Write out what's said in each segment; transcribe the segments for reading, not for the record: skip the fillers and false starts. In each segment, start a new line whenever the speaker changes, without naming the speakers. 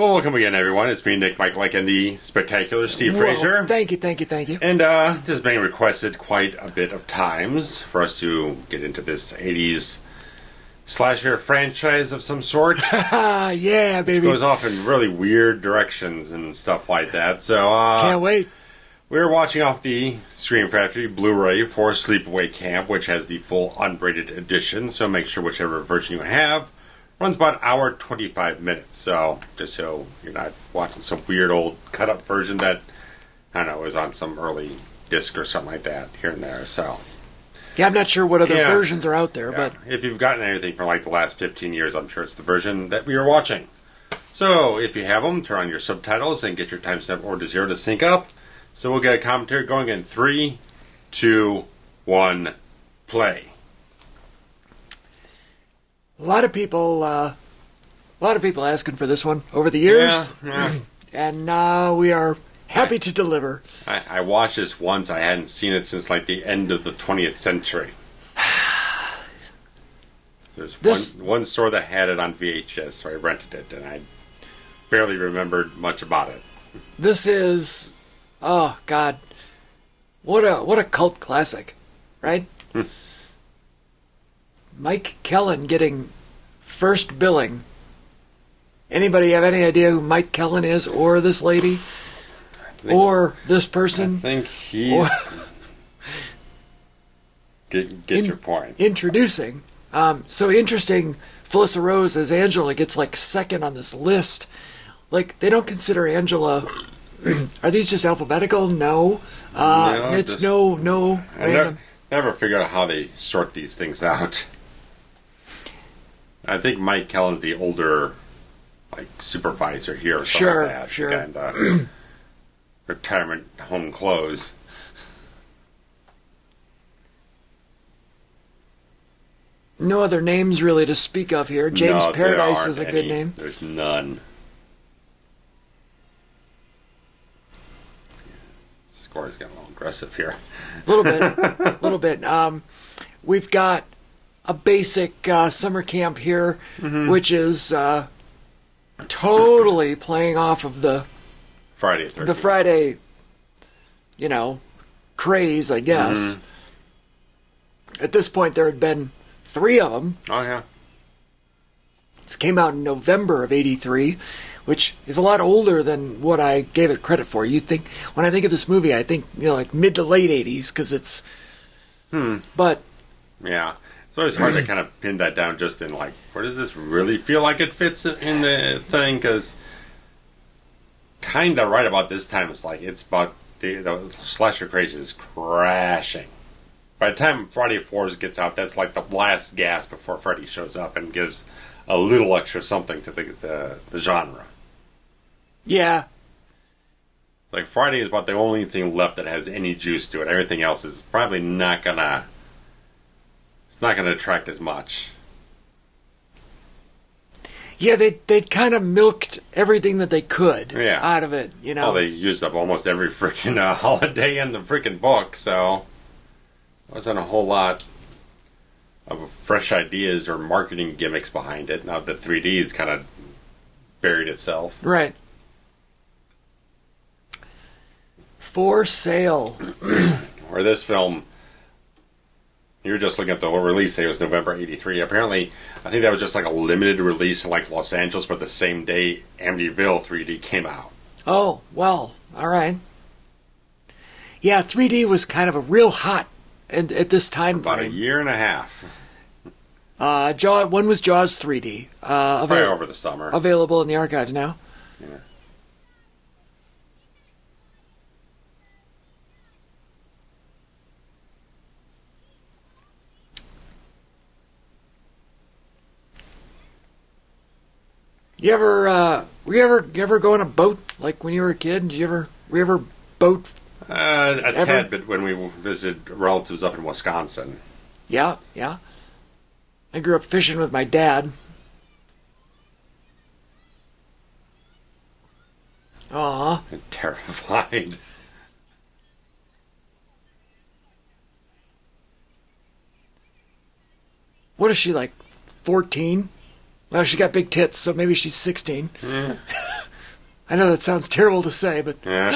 Well, welcome again, everyone. It's me, Nick Michalak, and the spectacular Steve Frazier.
Thank you.
And this has been requested quite a bit of times for us to get into this 80s slasher franchise of some sort.
Yeah, baby.
It goes off in really weird directions and stuff like that. So,
can't wait.
We're watching off the Scream Factory Blu-ray for Sleepaway Camp, which has the full unbraided edition. So make sure whichever version you have runs about an hour 25 minutes. So just so you're not watching some weird old cut-up version that, I don't know, was on some early disc or something like that here and there. So
yeah, I'm not sure what other versions are out there, but
if you've gotten anything from like the last 15 years, I'm sure it's the version that we are watching. So if you have them, turn on your subtitles and get your timestamp over to 0 to sync up. So we'll get a commentary going in 3, 2, 1, play.
A lot of people asking for this one over the years,
Yeah.
and we are happy to deliver.
I watched this once. I hadn't seen it since like the end of the 20th century. There's one store that had it on VHS, so I rented it, and I barely remembered much about it.
This is, oh God, what a cult classic, right? Mike Kellin getting first billing. Anybody have any idea who Mike Kellin is, or this lady, or this person?
I think he's... Get your point.
Introducing. So interesting, Felissa Rose as Angela gets like second on this list. Like, they don't consider Angela... Are these just alphabetical? No. It's no random.
Never figure out how they sort these things out. I think Mike Kellin's the older, like, supervisor here or something like that.
Sure.
And retirement home clothes.
No other names really to speak of here. James Paradise is a good name.
There's none. Score's getting a little aggressive here.
A little bit. We've got a basic summer camp here, which is totally playing off of the
Friday 13th.
The Friday, craze, I guess. At this point, there had been 3 of them.
Oh, yeah.
This came out in November of '83, which is a lot older than what I gave it credit for. You think, when I think of this movie, I think, like mid to late '80s, because it's... But...
Yeah. It's always hard to kind of pin that down just in, like, where does this really feel like it fits in the thing? Because kind of right about this time, it's like, it's about the slasher craze is crashing. By the time Friday 4 gets out, that's like the last gasp before Freddy shows up and gives a little extra something to the genre.
Yeah.
Like, Friday is about the only thing left that has any juice to it. Everything else is probably not gonna... It's not gonna attract as much.
Yeah, they'd kind of milked everything that they could out of it,
Well, they used up almost every freaking holiday in the freaking book, so... There wasn't a whole lot of fresh ideas or marketing gimmicks behind it. Now that 3D's kind of buried itself.
Right. For sale.
Or this film, you were just looking at the release date, it was November '83. Apparently, I think that was just like a limited release in like Los Angeles, but the same day Amityville 3D came out.
Oh, well, all right. Yeah, 3D was kind of a real hot at this time
About
frame.
a year and a half.
When was Jaws 3D?
Probably over the summer.
Available in the archives now.
Yeah.
Were you ever go on a boat like when you were a kid? Were you ever boat?
Tad bit when we visited relatives up in Wisconsin.
Yeah. I grew up fishing with my dad. Aw.
Terrified.
What is she, like 14? Well, she got big tits, so maybe she's 16. I know that sounds terrible to say, but
Yeah.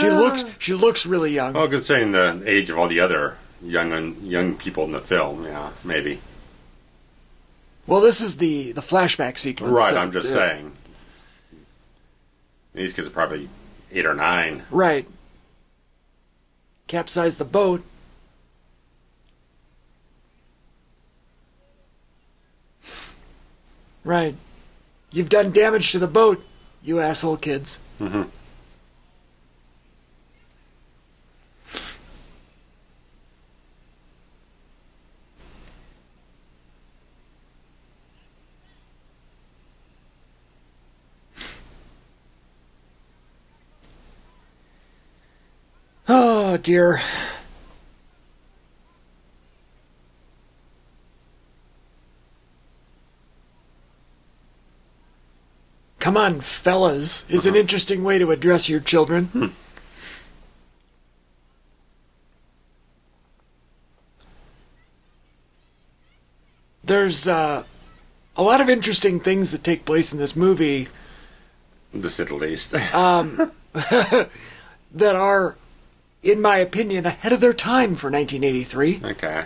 she looks really young.
Well, considering the age of all the other young people in the film, yeah, maybe.
Well, this is the flashback sequence.
Right,
so,
I'm just saying. These kids are probably 8 or 9.
Right. Capsize the boat. Right. You've done damage to the boat, you asshole kids.
Mm-hmm.
Oh, dear. Come on, fellas, is an interesting way to address your children. There's a lot of interesting things that take place in this movie.
To say the least.
That are, in my opinion, ahead of their time for 1983.
Okay.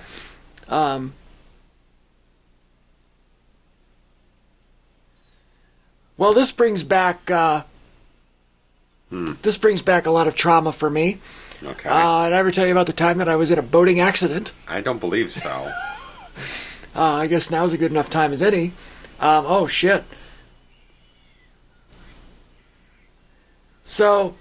Well, this brings back a lot of trauma for me.
Okay.
Did I ever tell you about the time that I was in a boating accident?
I don't believe so.
I guess now's a good enough time as any. Oh, shit. So,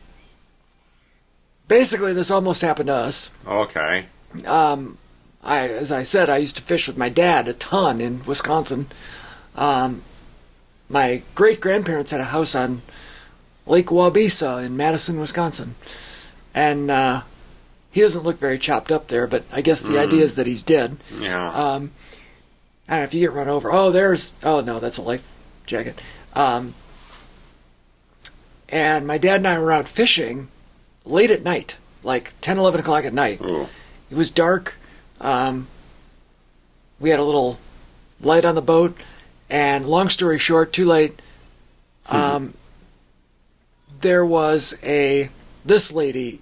basically, this almost happened to us.
Okay.
As I said, I used to fish with my dad a ton in Wisconsin. My great-grandparents had a house on Lake Wabisa in Madison, Wisconsin. And he doesn't look very chopped up there, but I guess the idea is that he's dead.
Yeah.
I don't know if you get run over. Oh, no, that's a life jacket. And my dad and I were out fishing late at night, like 10, 11 o'clock at night.
Ooh.
It was dark. We had a little light on the boat. And long story short, too late, there was this lady,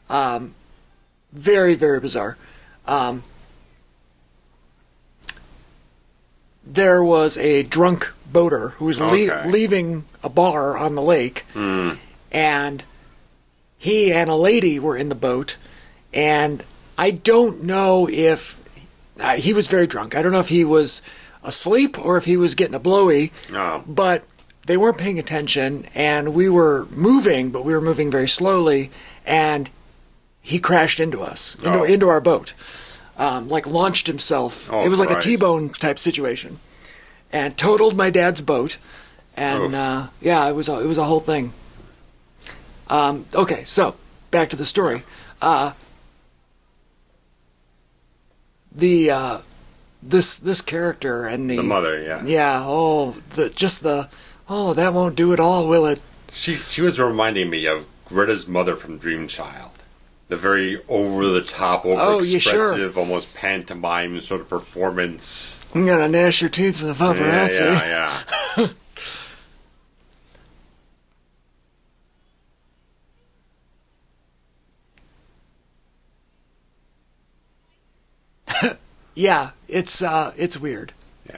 very, very bizarre. There was a drunk boater who was leaving a bar on the lake, and he and a lady were in the boat, and I don't know if he was very drunk. I don't know if he was asleep or if he was getting a blowy, but they weren't paying attention, and we were moving, but we were moving very slowly, and he crashed into us, into our boat, like launched himself. It was like a T-bone type situation, and totaled my dad's boat, and it was a whole thing. Okay, so back to the story. This character and the
mother, yeah.
That won't do at all, will it?
She was reminding me of Greta's mother from Dream Child. The very over-the-top, over-expressive, almost pantomime sort of performance.
I'm gonna gnash your teeth for the paparazzi.
Yeah.
Yeah, it's weird.
Yeah.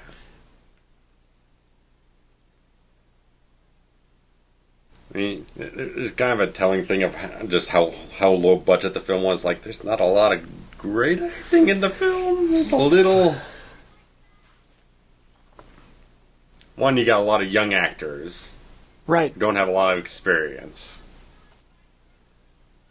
I mean, there's kind of a telling thing of just how low budget the film was. Like, there's not a lot of great acting in the film. It's a little. One, you got a lot of young actors.
Right.
Who don't have a lot of experience.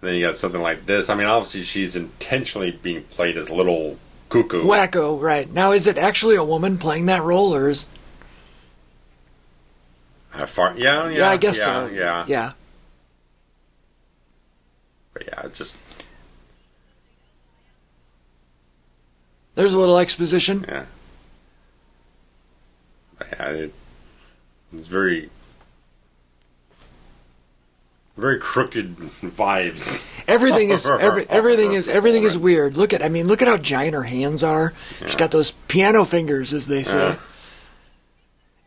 Then you got something like this. I mean, obviously she's intentionally being played as a little cuckoo.
Wacko, right. Now, is it actually a woman playing that role, or is...
Yeah,
I guess so.
Yeah. But yeah, just...
There's a little exposition.
Yeah. But yeah, it's very... very crooked vibes.
Everything is weird. Look at how giant her hands are. Yeah. She's got those piano fingers, as they say.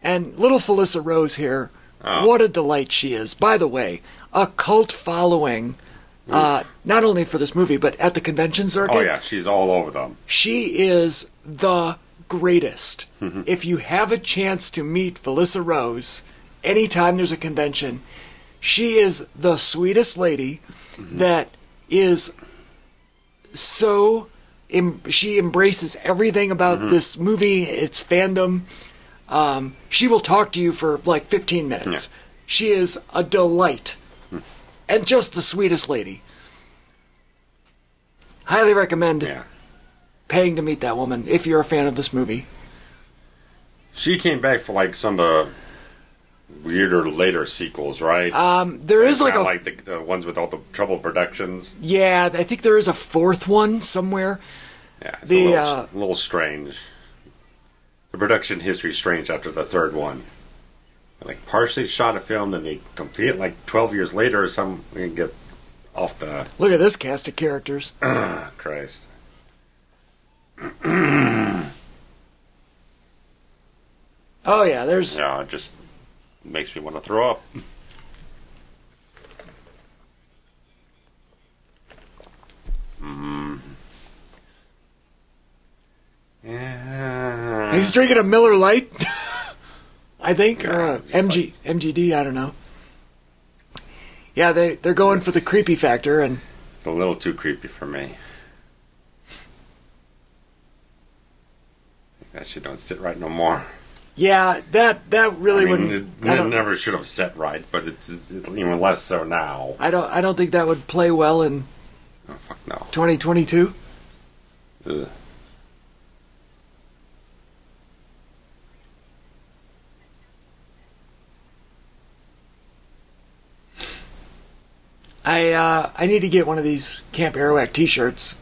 And little Felissa Rose here, what a delight she is. By the way, a cult following, not only for this movie, but at the convention circuit.
Oh, yeah, she's all over them.
She is the greatest. If you have a chance to meet Felissa Rose, anytime there's a convention, she is the sweetest lady that is so... she embraces everything about this movie, its fandom. She will talk to you for like 15 minutes. Yeah. She is a delight. And just the sweetest lady. Highly recommend paying to meet that woman if you're a fan of this movie.
She came back for like some of the weirder later sequels, right?
There is like
the ones with all the Trouble Productions.
Yeah, I think there is a fourth one somewhere.
Yeah, it's a little strange. The production history is strange after the third one. Like partially shot a film, then they complete it like 12 years later or something and get off the...
Look at this cast of characters.
Christ.
Oh yeah, there's...
Yeah, it just makes me want to throw up. Yeah.
He's drinking a Miller Lite, I think, or a MGD, I don't know. Yeah, they're going for the creepy factor, and
it's a little too creepy for me. That shit don't sit right no more.
Yeah, that really wouldn't.
It never should have set right, but it's even less so now.
I don't think that would play well in.
Oh fuck no.
2022.
Ugh.
I need to get one of these Camp Arawak t-shirts.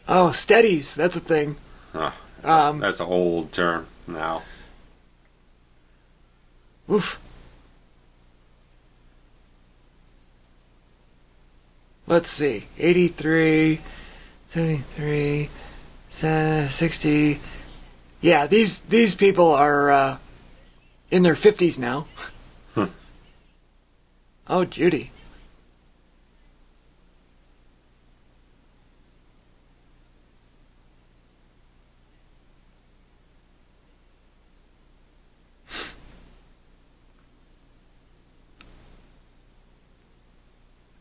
Oh, steadies, that's a thing.
Huh. That's an old term now.
Oof. Let's see. 83, 73... 60. Yeah, these people are in their 50s now. Oh, Judy.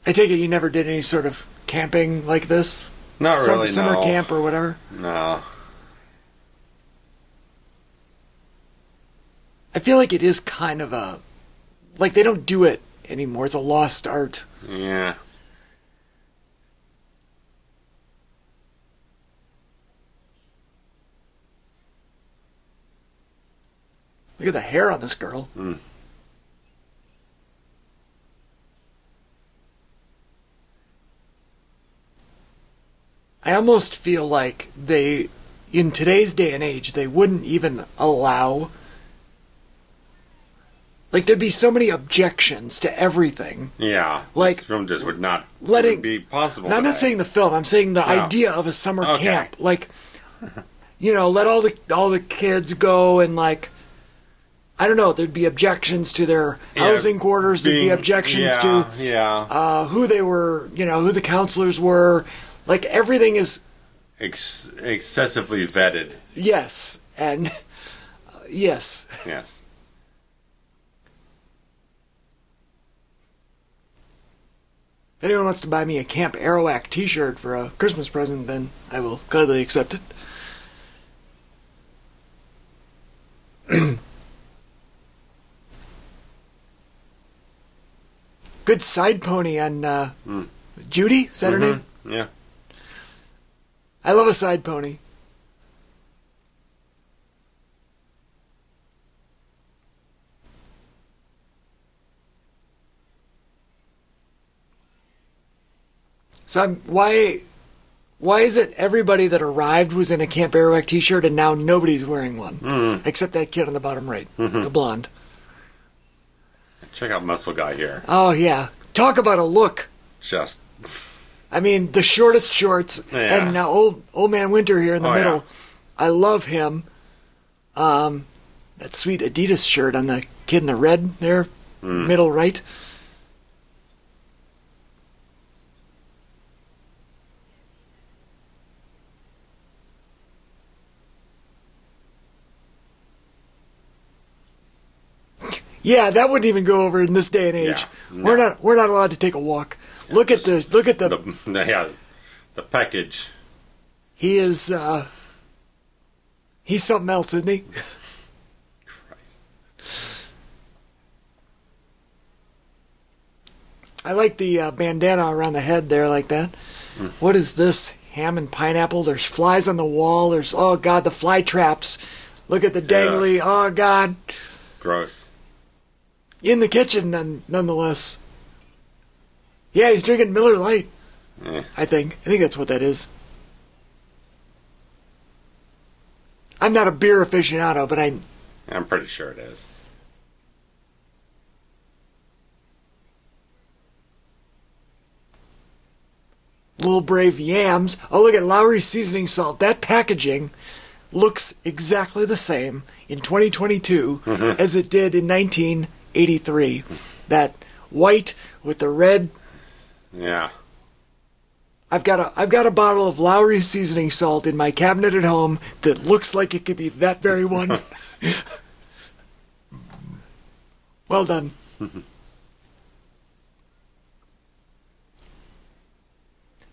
I take it you never did any sort of camping like this?
Not really,
Summer
no.
camp or whatever?
No.
I feel like it is kind of a... Like, they don't do it anymore. It's a lost art.
Yeah.
Look at the hair on this girl.
Mm.
I almost feel like they, in today's day and age, they wouldn't even allow... Like, there'd be so many objections to everything.
Yeah.
Like,
this film just would not be possible.
And I'm not saying the film, I'm saying the idea of a summer camp. Like, you know, let all the kids go and, like, I don't know, there'd be objections to their housing quarters, there'd be objections to who they were, you know, who the counselors were. Like, everything is...
excessively vetted.
Yes. And... yes.
Yes.
If anyone wants to buy me a Camp Arawak t-shirt for a Christmas present, then I will gladly accept it. Good side pony on Judy? Is that her name?
Yeah.
I love a side pony. So why is it everybody that arrived was in a Camp Arawak t-shirt and now nobody's wearing one? Except that kid on the bottom right, the blonde.
Check out Muscle Guy here.
Oh, yeah. Talk about a look.
Just
I mean, the shortest shorts,
Yeah.
and now old man Winter here in the middle.
Yeah.
I love him. That sweet Adidas shirt on the kid in the red there, middle right. Yeah, that wouldn't even go over in this day and age.
Yeah, no.
We're not allowed to take a walk. Look at the
the package.
He is he's something else, isn't he?
Christ.
I like the bandana around the head there like that. What is this? Ham and pineapple. There's flies on the wall. There's, oh God, the fly traps. Look at the dangly. Oh God.
Gross.
In the kitchen, nonetheless. Yeah, he's drinking Miller Lite. I think that's what that is. I'm not a beer aficionado, but
I'm pretty sure it is.
Little Brave yams. Oh, look at Lowry's seasoning salt. That packaging looks exactly the same in 2022 as it did in 1983. That white with the red.
Yeah.
I've got a bottle of Lowry's seasoning salt in my cabinet at home that looks like it could be that very one. Well done.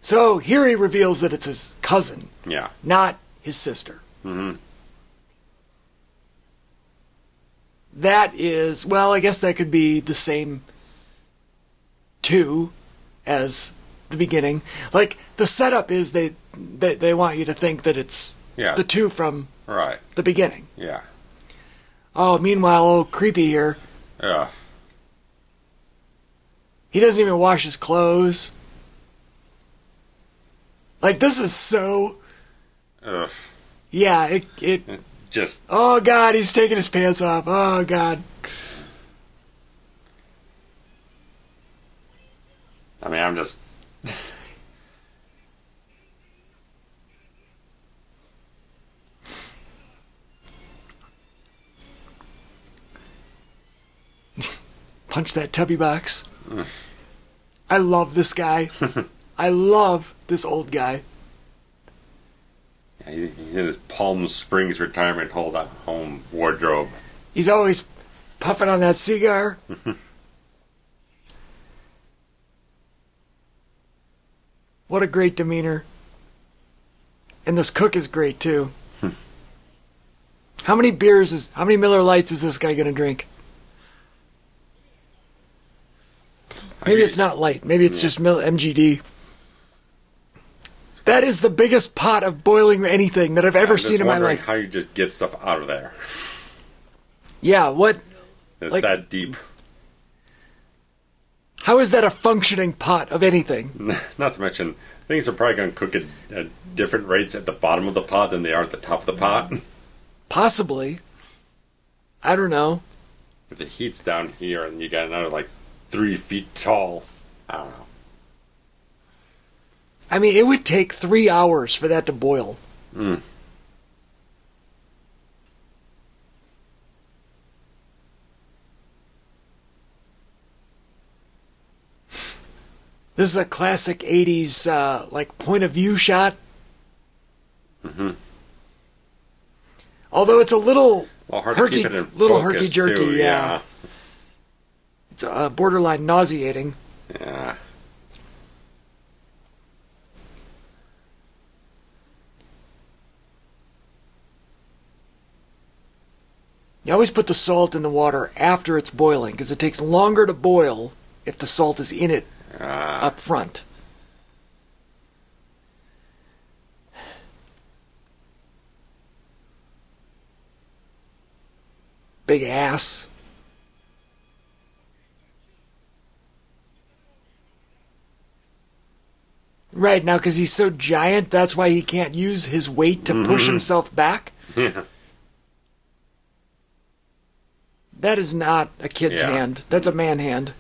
So here he reveals that it's his cousin, not his sister. That is, well, I guess that could be the same two as the beginning. Like, the setup is they want you to think that it's the two from the beginning.
Yeah.
Oh, meanwhile, old Creepy here,
Yeah.
he doesn't even wash his clothes. Like, this is so...
Ugh.
Yeah, it
Just...
Oh, God, he's taking his pants off. Oh, God.
I mean, I'm just...
Punch that tubby box. I love this guy. I love this old guy.
Yeah, he's in his Palm Springs retirement home wardrobe.
He's always puffing on that cigar. What a great demeanor. And this cook is great, too. How many Miller Lights is this guy going to drink? Maybe it's not light. Maybe it's just MGD. That is the biggest pot of boiling anything that I've ever seen in my life.
How you just get stuff out of there?
Yeah, what?
It's like, that deep.
How is that a functioning pot of anything?
Not to mention, things are probably going to cook at different rates at the bottom of the pot than they are at the top of the pot.
Possibly. I don't know.
If the heat's down here and you got another 3 feet tall, I don't know.
I mean, it would take 3 hours for that to boil. This is a classic 80s, point of view shot. Although it's a little herky-jerky, yeah. It's borderline nauseating.
Yeah.
You always put the salt in the water after it's boiling, because it takes longer to boil if the salt is in it up front. Big ass. Right, now because he's so giant, that's why he can't use his weight to push himself back.
Yeah.
That is not a kid's hand. That's a man hand.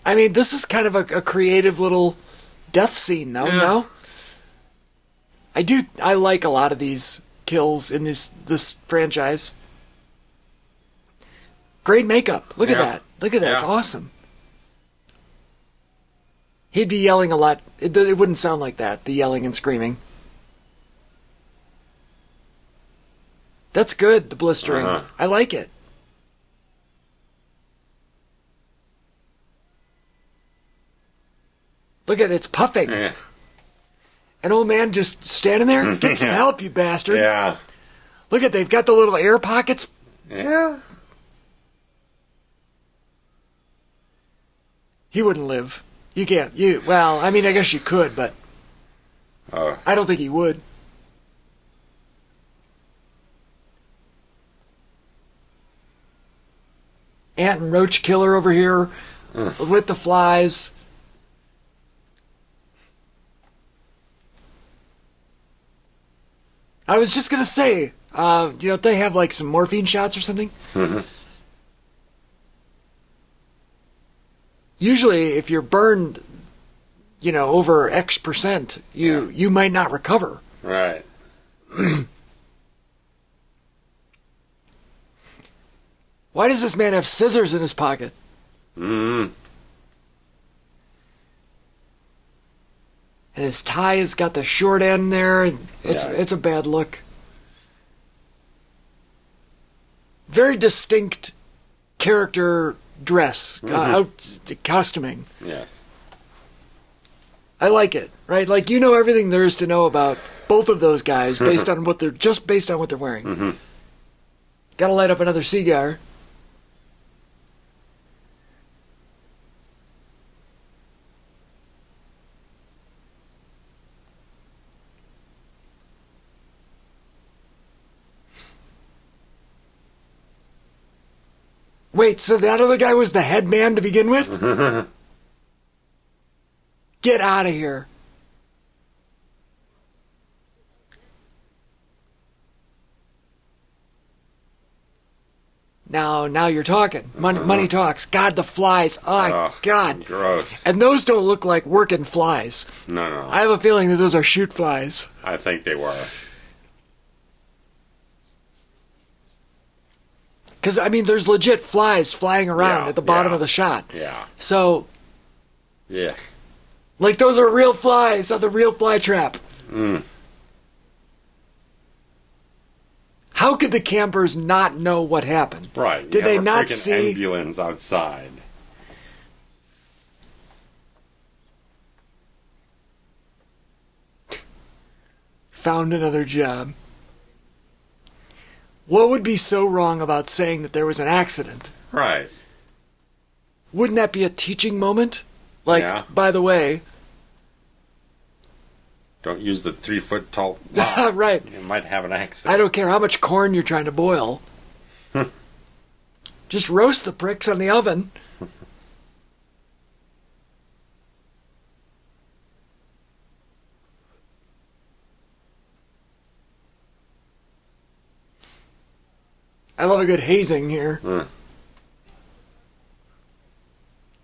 I mean, this is kind of a creative little death scene, no? I like a lot of these kills in this franchise. Great makeup. Look at that. Look at that. It's awesome. He'd be yelling a lot. It wouldn't sound like that, the yelling and screaming. That's good, the blistering. I like it. Look at it, it's puffing.
Yeah.
An old man just standing there? Get some help, you bastard.
Yeah.
Look at, they've got the little air pockets.
Yeah.
He wouldn't live. You can't. Well, I mean, I guess you could, but I don't think he would. Ant and roach killer over here with the flies. I was just going to say, they have like some morphine shots or something? Mm-hmm. Usually, if you're burned, over X percent, you might not recover.
Right.
Why does this man have scissors in his pocket?
Mm-hmm.
And his tie has got the short end there. It's a bad look. Very distinct character dress, costuming.
Yes.
I like it, right? Like, everything there is to know about both of those guys based on what they're wearing.
Mm-hmm.
Gotta light up another cigar. Wait, so that other guy was the head man to begin with? Get out of here. Now you're talking. Money talks. God, the flies. Oh, God.
Gross.
And those don't look like working flies.
No.
I have a feeling that those are shoot flies.
I think they were.
Because, I mean, there's legit flies flying around at the bottom of the shot.
Yeah.
So...
Yeah.
Like, those are real flies on the real fly trap.
Mm.
How could the campers not know what happened?
Right.
Did they not see...
ambulance outside.
Found another job. What would be so wrong about saying that there was an accident?
Right.
Wouldn't that be a teaching moment? Like, by the way...
Don't use the 3-foot tall log.
Right.
You might have an accident.
I don't care how much corn you're trying to boil. Just roast the pricks on the oven. I love a good hazing here.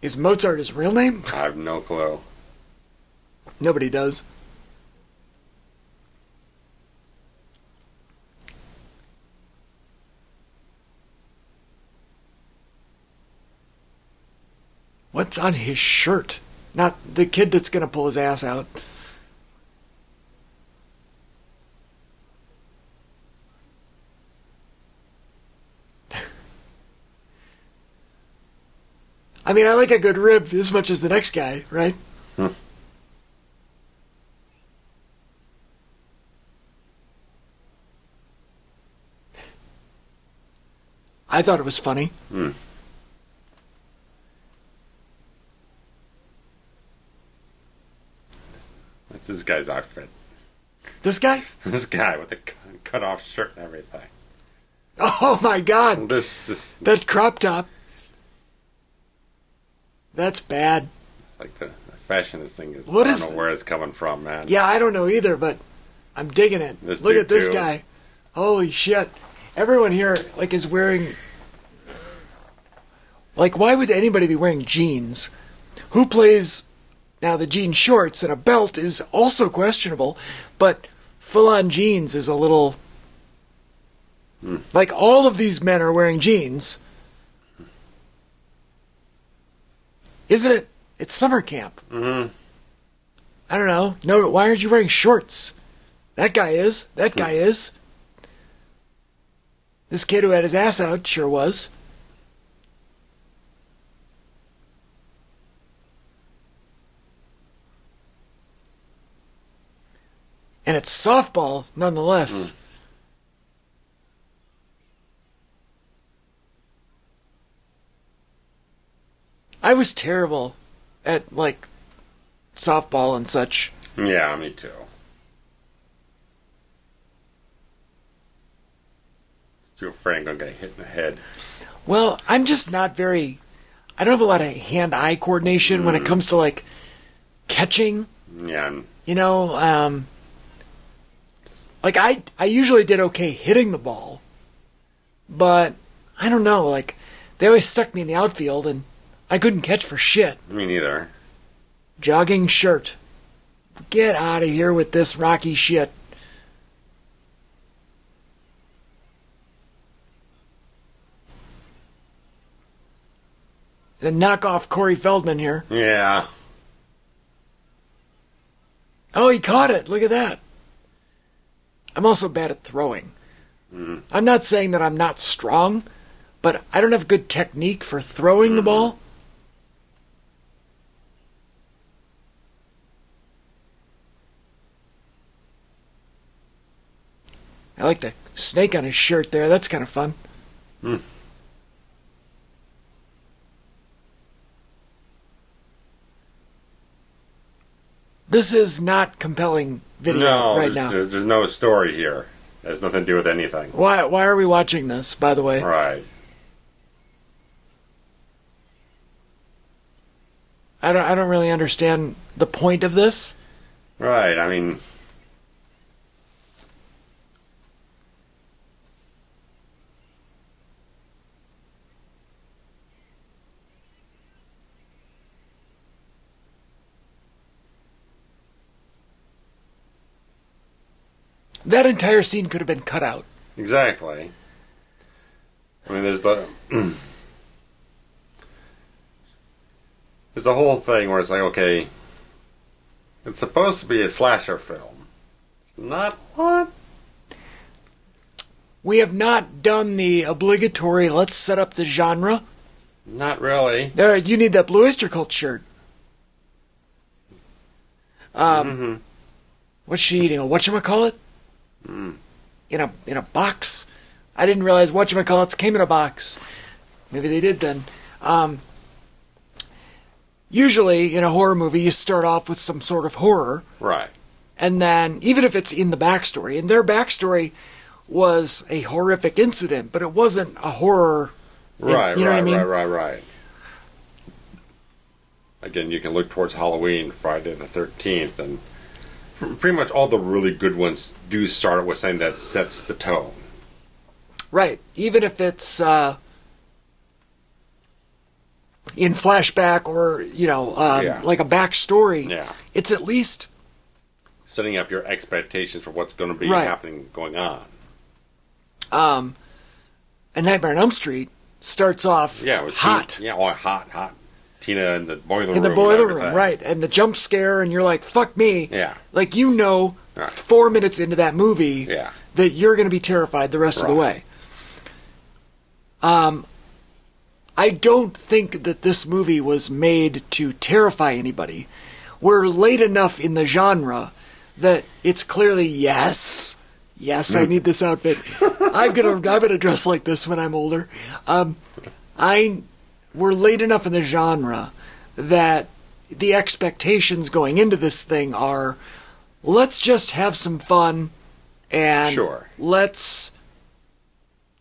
Is Mozart his real name?
I have no clue.
Nobody does. What's on his shirt? Not the kid that's going to pull his ass out. I mean, I like a good rib as much as the next guy, right? I thought it was funny.
What's this guy's outfit?
This guy?
This guy with the cut-off shirt and everything.
Oh my God! That crop top. That's bad.
It's like the fashionist thing is.
What
I don't know where it's coming from, man.
Yeah, I don't know either, but I'm digging it. Look at this guy. Holy shit! Everyone here is wearing. Why would anybody be wearing jeans? Who plays... Now, the jean shorts and a belt is also questionable, but full-on jeans is a little... Like, all of these men are wearing jeans. Isn't it? It's summer camp.
Mm-hmm.
I don't know. No, why aren't you wearing shorts? That guy is. That guy is. This kid who had his ass out sure was. And it's softball, nonetheless. I was terrible at, like, softball and such.
Yeah, me too. Too afraid I'm going to get hit in the head.
Well, I'm just not very... I don't have a lot of hand-eye coordination when it comes to, like, catching.
Yeah.
You know, like, I usually did okay hitting the ball. But, I don't know, like, they always stuck me in the outfield, and I couldn't catch for shit.
Me neither.
Jogging shirt. Get out of here with this rocky shit. And knock off Corey Feldman here.
Yeah.
Oh, he caught it. Look at that. I'm also bad at throwing. I'm not saying that I'm not strong, but I don't have good technique for throwing the ball. I like the snake on his shirt there. That's kind of fun. This is not compelling video right now.
There's no story here. It has nothing to do with anything.
Why are we watching this, by the way?
Right.
I don't really understand the point of this.
Right, I mean...
That entire scene could have been cut out.
Exactly. I mean, there's the... There's the whole thing where it's like, okay, it's supposed to be a slasher film. Not a lot.
We have not done the obligatory, let's set up the genre.
Not really.
There, you need that Blue Oyster Cult shirt. What's she eating? A whatchamacallit? In a box? I didn't realize whatchamacallits came in a box. Maybe they did then. Usually, in a horror movie, you start off with some sort of horror.
Right.
And then, even if it's in the backstory, and their backstory was a horrific incident, but it wasn't a horror.
Right,
you know what I mean?
Right. Again, you can look towards Halloween, Friday the 13th, and pretty much all the really good ones do start with something that sets the tone.
Right. Even if it's in flashback or, like a backstory, it's at least
setting up your expectations for what's going to be happening, going on.
And Nightmare on Elm Street starts off hot.
Hot. Tina in the boiler room.
In the boiler room, right. And the jump scare, and you're like, fuck me.
Yeah.
Like, 4 minutes into that movie that you're going to be terrified the rest of the way. I don't think that this movie was made to terrify anybody. We're late enough in the genre that it's clearly, yes, I need this outfit. I'm gonna dress like this when I'm older. We're late enough in the genre that the expectations going into this thing are, let's just have some fun and let's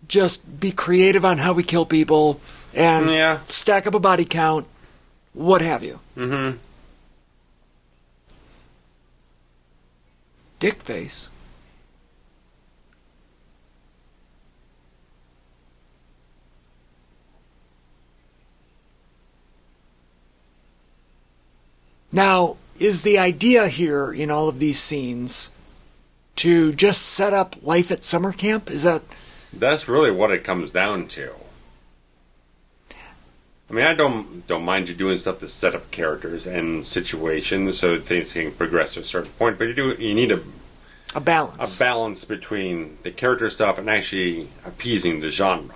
just be creative on how we kill people and stack up a body count, what have you.
Mm-hmm.
Dick face. Now, is the idea here in all of these scenes to just set up life at summer camp? Is that...
That's really what it comes down to. I mean, I don't mind you doing stuff to set up characters and situations so things can progress to a certain point, but you need
a balance.
A balance between the character stuff and actually appeasing the genre.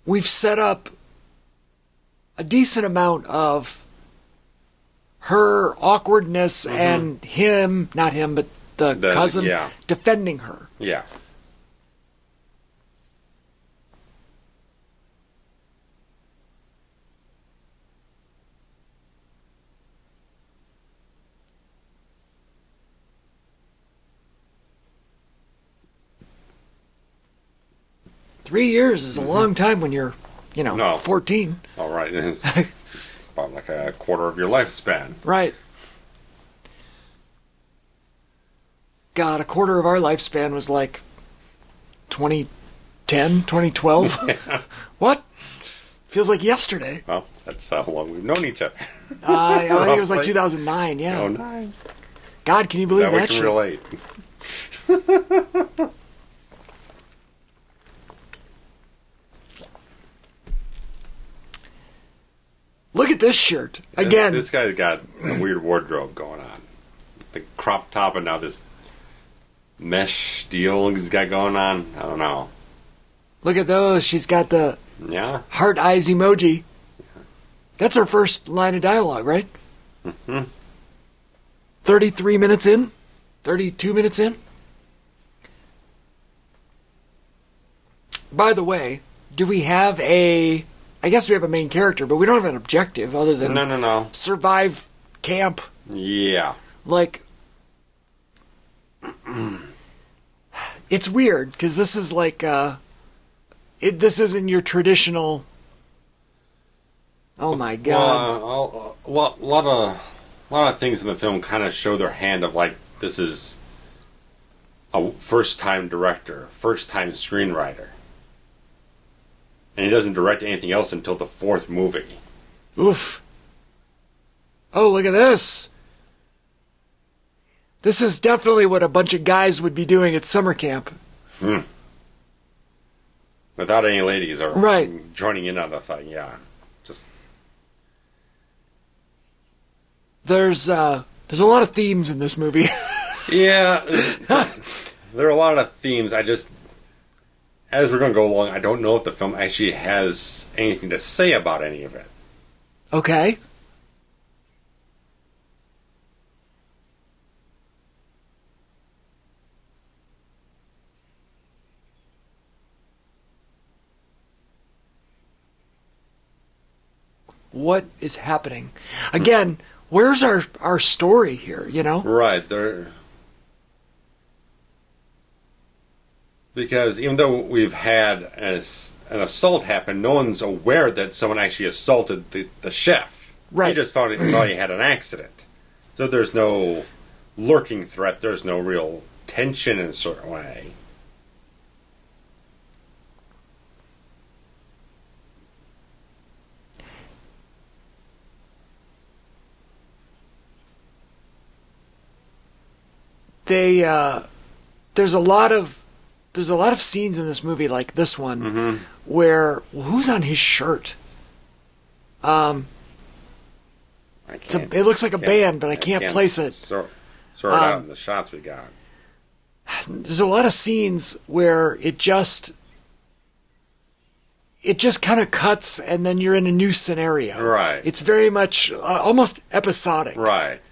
We've set up a decent amount of her awkwardness and him, not him, but the cousin, defending her.
Yeah.
Three years is a long time when you're, 14.
All right. It's about like a quarter of your lifespan.
Right. God, a quarter of our lifespan was like 2010, 2012. Yeah. What? Feels like yesterday.
Well, that's how long we've known each other.
I think it was like 2009, yeah.
2009.
God, can you believe that shit?
Relate.
Look at this shirt. Again.
This guy's got a weird wardrobe going on. The crop top and now this mesh deal he's got going on. I don't know.
Look at those. She's got the heart eyes emoji. That's her first line of dialogue, right? Mm-hmm. 33 minutes in? 32 minutes in? By the way, do we have I guess we have a main character, but we don't have an objective other than...
No.
Survive camp.
Yeah.
Like... It's weird, because this is like... this isn't your traditional... Oh my god.
Well, a lot of things in the film kind of show their hand of like, this is a first-time director, first-time screenwriter. And he doesn't direct anything else until the fourth movie.
Oof. Oh, look at this. This is definitely what a bunch of guys would be doing at summer camp.
Without any ladies or joining in on the thing, yeah. Just
There's a lot of themes in this movie.
Yeah. There are a lot of themes. As we're going to go along, I don't know if the film actually has anything to say about any of it.
Okay. What is happening? Again, where's our story here,
Right. Because even though we've had an assault happen, no one's aware that someone actually assaulted the chef.
Right.
He just thought he had an accident. So there's no lurking threat. There's no real tension in a certain way.
There's a lot of scenes in this movie like this one where who's on his shirt? It looks like a band, but I can't place it.
Sort out in the shots we got.
There's a lot of scenes where it just kind of cuts, and then you're in a new scenario.
Right.
It's very much almost episodic.
Right.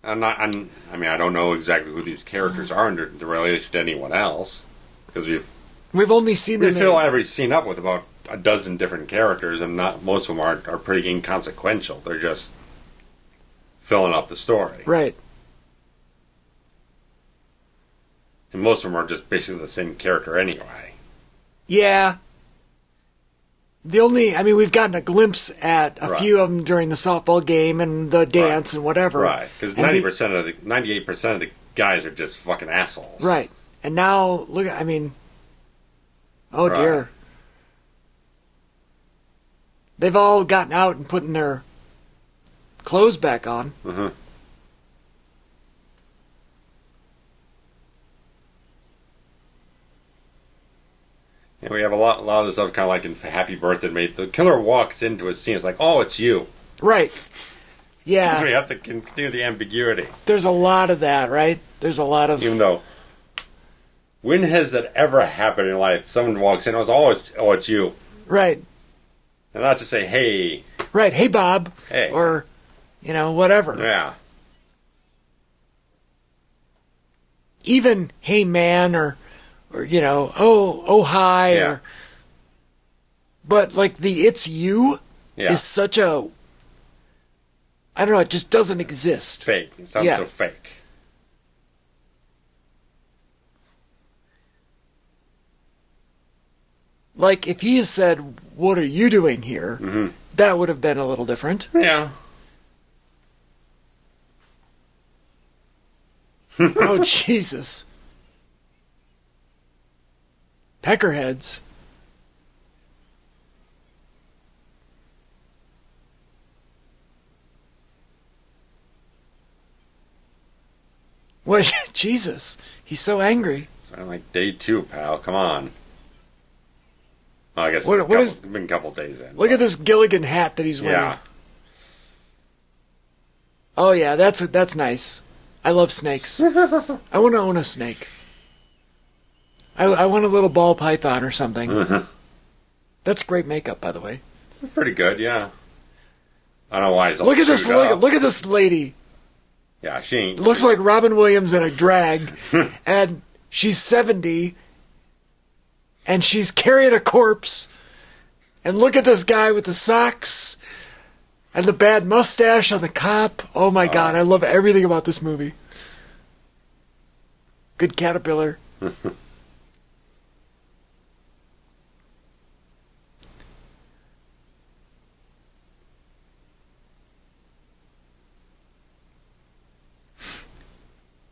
I don't know exactly who these characters are in relation to anyone else, because
we've only seen them.
We fill every scene up with about a dozen different characters, and most of them are pretty inconsequential. They're just filling up the story,
right?
And most of them are just basically the same character anyway.
Yeah. we've gotten a glimpse at a
Right.
few of them during the softball game and the dance and whatever.
Right, because 98% of the guys are just fucking assholes.
Right. And now, look, oh
Right.
dear. They've all gotten out and putting their clothes back on.
Mm-hmm. And we have a lot of this stuff kind of like in Happy Birthday Mate. The killer walks into a scene. It's like, oh, it's you.
Right. Yeah.
So we have to continue the ambiguity.
There's a lot of that, right? There's a lot of...
Even though, when has that ever happened in life? Someone walks in, it's you.
Right.
And not to say, hey.
Right. Hey, Bob.
Hey.
Or, whatever.
Yeah.
Even, hey, man, or oh, hi.
Yeah.
But, like, the it's you is such a... I don't know, it just doesn't exist.
Fake. It sounds so fake.
Like, if he had said, what are you doing here?
Mm-hmm.
That would have been a little different.
Yeah.
Oh, Jesus. Peckerheads. What? Jesus. He's so angry.
Sound like day 2, pal. Come on. Well, I guess it's been a couple days in.
Look at this Gilligan hat that he's wearing.
Yeah.
Oh, yeah, that's nice. I love snakes. I want to own a snake. I want a little ball python or something.
Mm-hmm.
That's great makeup, by the way.
It's pretty good, yeah. I don't know why he's all
Look at this.
chewed up.
Look at this lady.
Yeah, she ain't.
Looks like Robin Williams in a drag, and she's 70, and she's carrying a corpse. And look at this guy with the socks and the bad mustache on the cop. Oh my God, I love everything about this movie. Good caterpillar.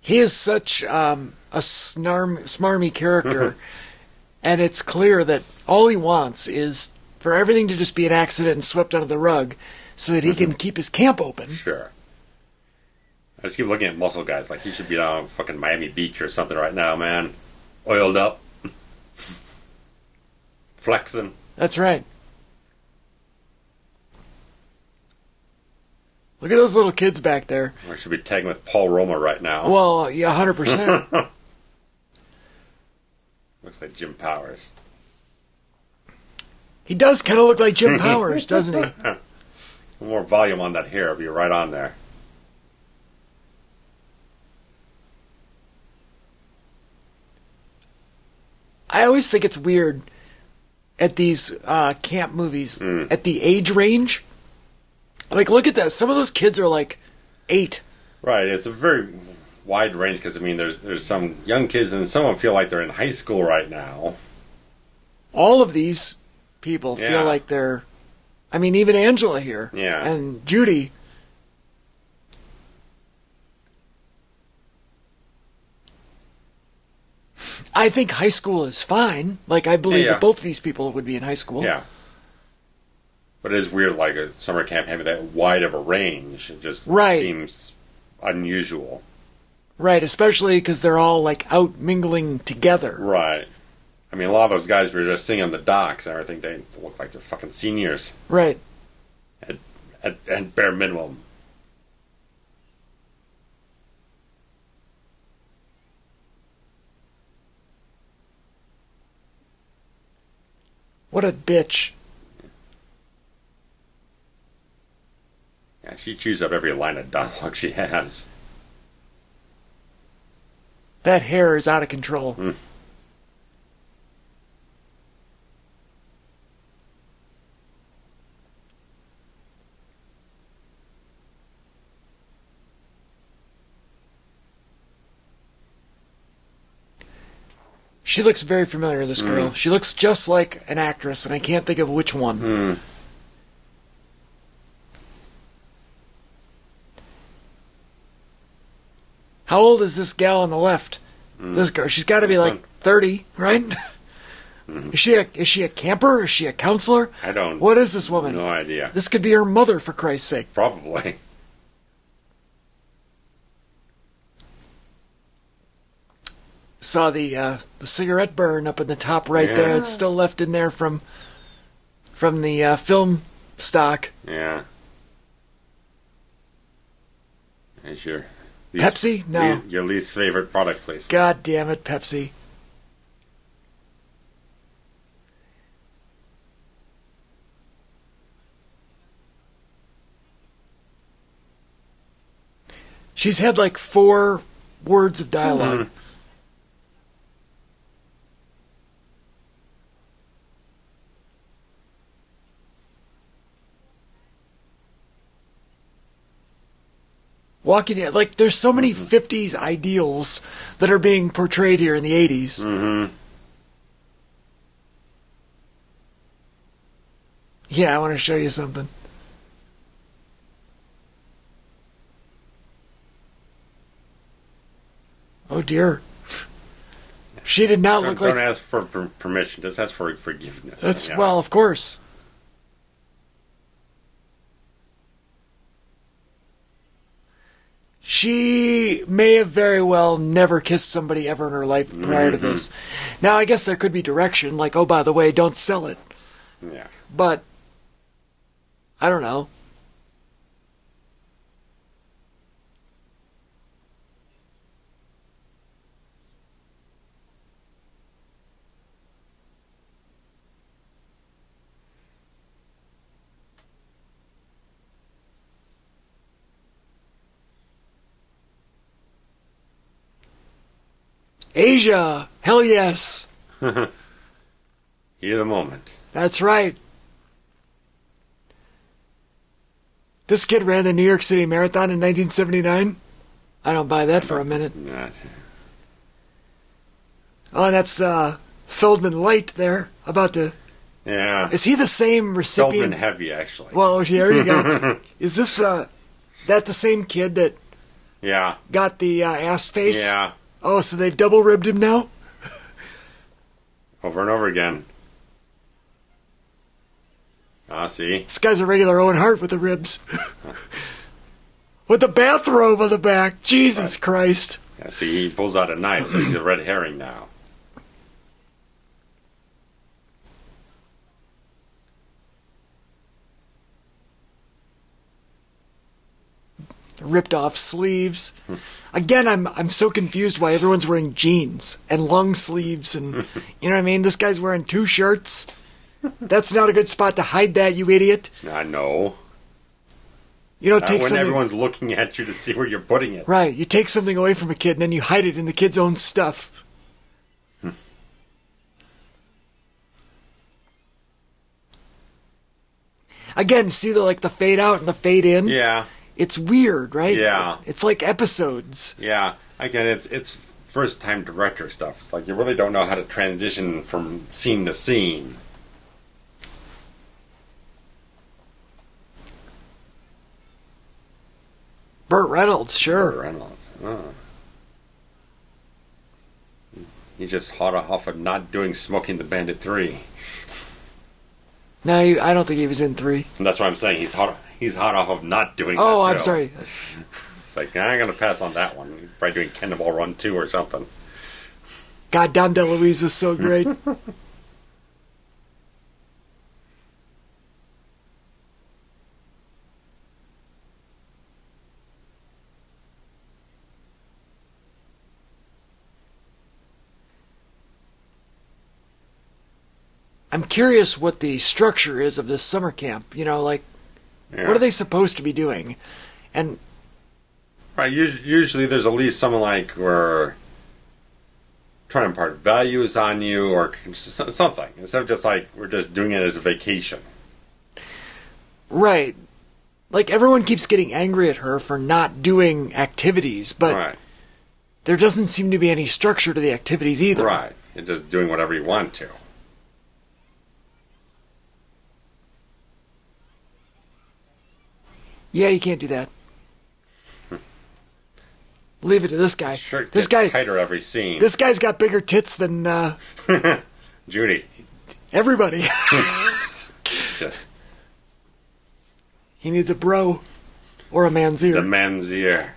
He is such a smarmy character, and it's clear that all he wants is for everything to just be an accident and swept under the rug so that he can keep his camp open.
Sure. I just keep looking at muscle guys like he should be down on fucking Miami Beach or something right now, man. Oiled up. Flexing.
That's right. Look at those little kids back there.
I should be tagging with Paul Roma right now.
Well, yeah, 100%.
Looks like Jim Powers.
He does kind of look like Jim Powers, doesn't he?
A little more volume on that hair. It'll be right on there.
I always think it's weird at these camp movies, at the age range. Like, look at that. Some of those kids are like 8.
Right. It's a very wide range because, I mean, there's some young kids and some of them feel like they're in high school right now.
All of these people
Yeah.
feel like they're... I mean, even Angela here.
Yeah.
And Judy. I think high school is fine. Like, I believe
Yeah.
that both of these people would be in high school.
Yeah. But it is weird, like a summer camp having that wide of a range. It just seems unusual.
Right, especially because they're all, like, out mingling together.
Right. I mean, a lot of those guys were just singing on the docks and everything. They look like they're fucking seniors.
Right.
At bare minimum.
What a bitch.
Yeah, she chews up every line of dialogue she has.
That hair is out of control. She looks very familiar, this girl. She looks just like an actress, and I can't think of which one. How old is this gal on the left? This girl, she's got to be like 30, right? Is she a camper? Is she a counselor?
I don't.
What is this woman?
No idea.
This could be her mother, for Christ's sake.
Probably.
Saw the cigarette burn up in the top right there. It's still left in there from the film stock.
Yeah. Is your
Pepsi? No.
Your least favorite product, please.
God damn it, Pepsi. She's had like 4 words of dialogue. Walking in, like, there's so many 50s ideals that are being portrayed here in the 80s. Yeah, I want to show you something. Oh dear. She did not look like...
Don't ask for permission, just ask for forgiveness.
That's, well, of course. She may have very well never kissed somebody ever in her life prior to this. Now, I guess there could be direction, like, oh, by the way, don't sell it.
Yeah.
But, I don't know. Asia! Hell yes!
Hear the moment.
That's right. This kid ran the New York City Marathon in 1979? I don't buy that for a minute.
Not.
Oh, that's Feldman Light there, about to...
Yeah.
Is he the same recipient?
Feldman Heavy, actually.
Well, there you go. Is this, that the same kid that...
Yeah.
Got the ass face?
Yeah.
Oh, so they've double-ribbed him now?
Over and over again. See?
This guy's a regular Owen Hart with the ribs. With the bathrobe on the back. Jesus Christ.
Yeah, see, he pulls out a knife, so he's a red herring now.
Ripped off sleeves. Again, I'm so confused why everyone's wearing jeans and long sleeves and you know what I mean? This guy's wearing 2 shirts. That's not a good spot to hide that, you idiot.
I know.
You don't
Not
take
when
something.
everyone's looking at you to see where you're putting it.
Right, you take something away from a kid and then you hide it in the kid's own stuff. Again, see the fade out and the fade in?
Yeah.
It's weird, right?
Yeah.
It's like episodes.
Yeah. Again, it's first time director stuff. It's like you really don't know how to transition from scene to scene.
Burt Reynolds, sure.
Burt Reynolds. Oh. He just hot off of not doing Smoking the Bandit 3.
No, I don't think he was in 3.
And that's why I'm saying he's hot off of not doing that.
Oh, I'm sorry.
It's like, I'm going to pass on that one. He's probably doing Cannonball Run 2 or something.
God, Dom DeLuise was so great. I'm curious what the structure is of this summer camp. You know, like, what are they supposed to be doing? And
right, usually there's at least someone like we're trying to impart values on you or something instead of just like we're just doing it as a vacation.
Right, like everyone keeps getting angry at her for not doing activities, but there doesn't seem to be any structure to the activities either.
Right. and just doing whatever you want to.
Yeah, you can't do that. Leave it to this guy.
Shirt
this
gets
guy
tighter every scene.
This guy's got bigger tits than
Judy.
everybody.
Just
He needs a bro or a man's ear.
the man's ear.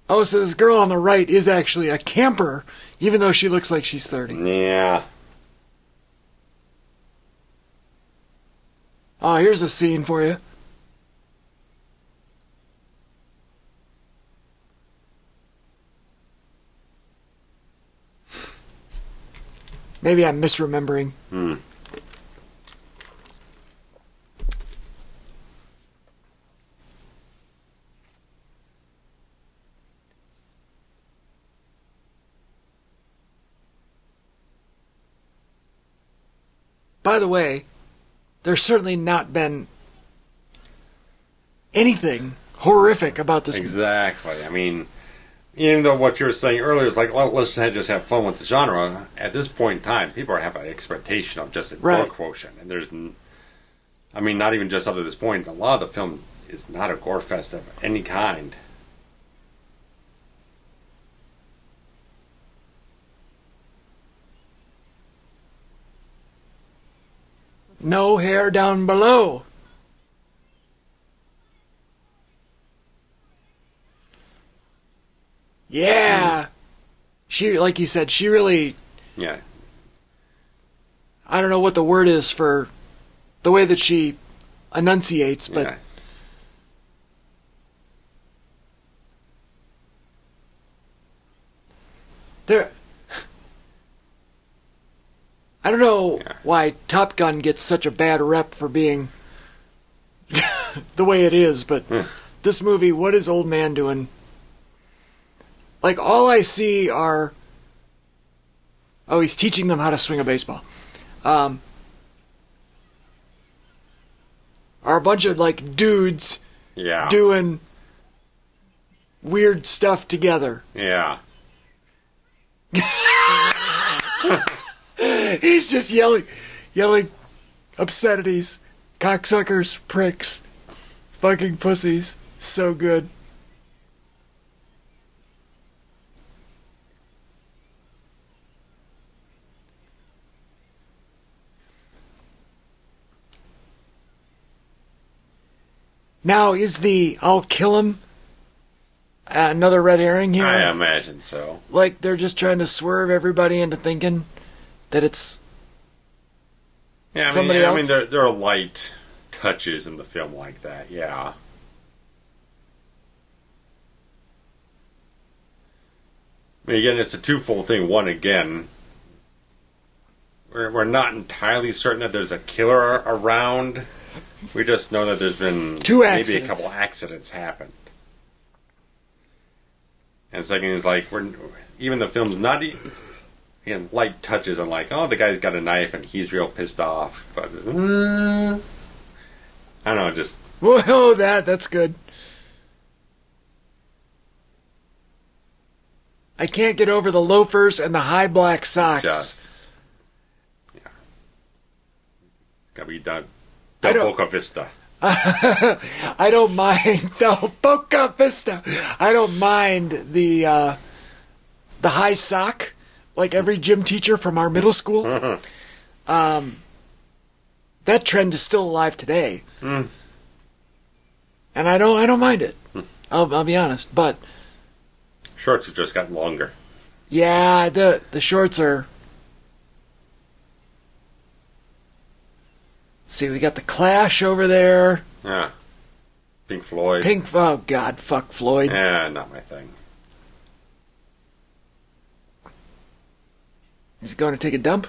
Oh, so this girl on the right is actually a camper, even though she looks like she's 30.
Yeah.
Oh, here's a scene for you. Maybe I'm misremembering. By the way, there's certainly not been anything horrific about this movie.
Exactly. I mean, even though what you were saying earlier is like, well, let's just have fun with the genre, at this point in time, people have an expectation of just a gore quotient. And there's, I mean, not even just up to this point, a lot of the film is not a gore fest of any kind.
No hair down below. Yeah. She, like you said, she really...
Yeah.
I don't know what the word is for the way that she enunciates, but...
Yeah.
There... I don't know why Top Gun gets such a bad rep for being the way it is, but this movie, what is Old Man doing? Like, all I see are... Oh, he's teaching them how to swing a baseball. Are a bunch of, like, dudes doing weird stuff together.
Yeah.
He's just yelling obscenities, cocksuckers, pricks, fucking pussies. So good. Now, is the I'll kill him another red herring here?
I imagine so.
Like, they're just trying to swerve everybody into thinking that it's somebody else?
I mean, there are light touches in the film like that, yeah. I mean, again, it's a twofold thing. One, again, we're not entirely certain that there's a killer around. We just know that there's been maybe a couple accidents happened. And second is like, even the film's not... Again, light touches on like, oh, the guy's got a knife and he's real pissed off. But, I don't know, just...
Whoa, that's good. I can't get over the loafers and the high black socks.
Just... Yeah. Gotta be done. Del Boca Vista.
I don't mind Del Boca Vista. I don't mind the high sock, like every gym teacher from our middle school. That trend is still alive today, and I don't mind it. I'll be honest, but
shorts have just gotten longer.
Yeah, the shorts are. See, we got the Clash over there.
Yeah. Pink Floyd.
Oh, God, fuck Floyd.
Yeah, not my thing.
He's going to take a dump?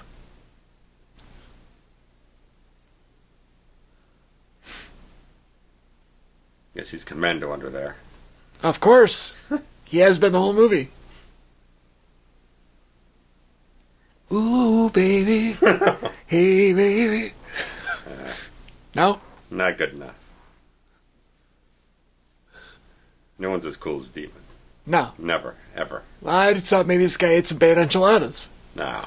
Guess he's commando under there.
Of course. He has been the whole movie. Ooh, baby. Hey, baby. No?
Not good enough. No one's as cool as Demon.
No.
Never, ever.
I just thought maybe this guy ate some bad enchiladas.
No.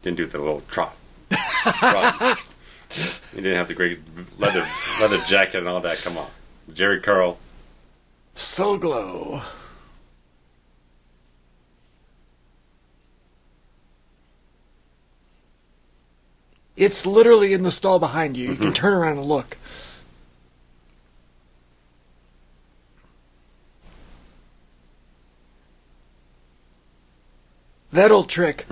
Didn't do the little trot. Trot. He didn't have the great leather jacket and all that. Come on. Jerry Curl.
Soul Glow. It's literally in the stall behind you. You can turn around and look. That old trick.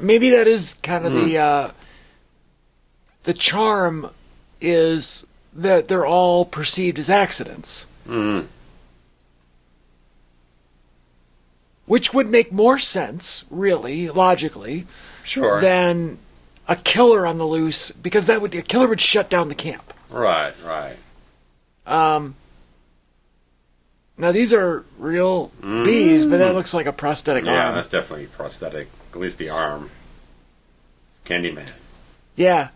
Maybe that is kind of the charm is that they're all perceived as accidents. Which would make more sense, really, logically,
Sure.
than a killer on the loose, because a killer would shut down the camp.
Right.
Now these are real bees, but that looks like a prosthetic arm.
Yeah, that's definitely prosthetic. At least the arm. Candyman.
Yeah.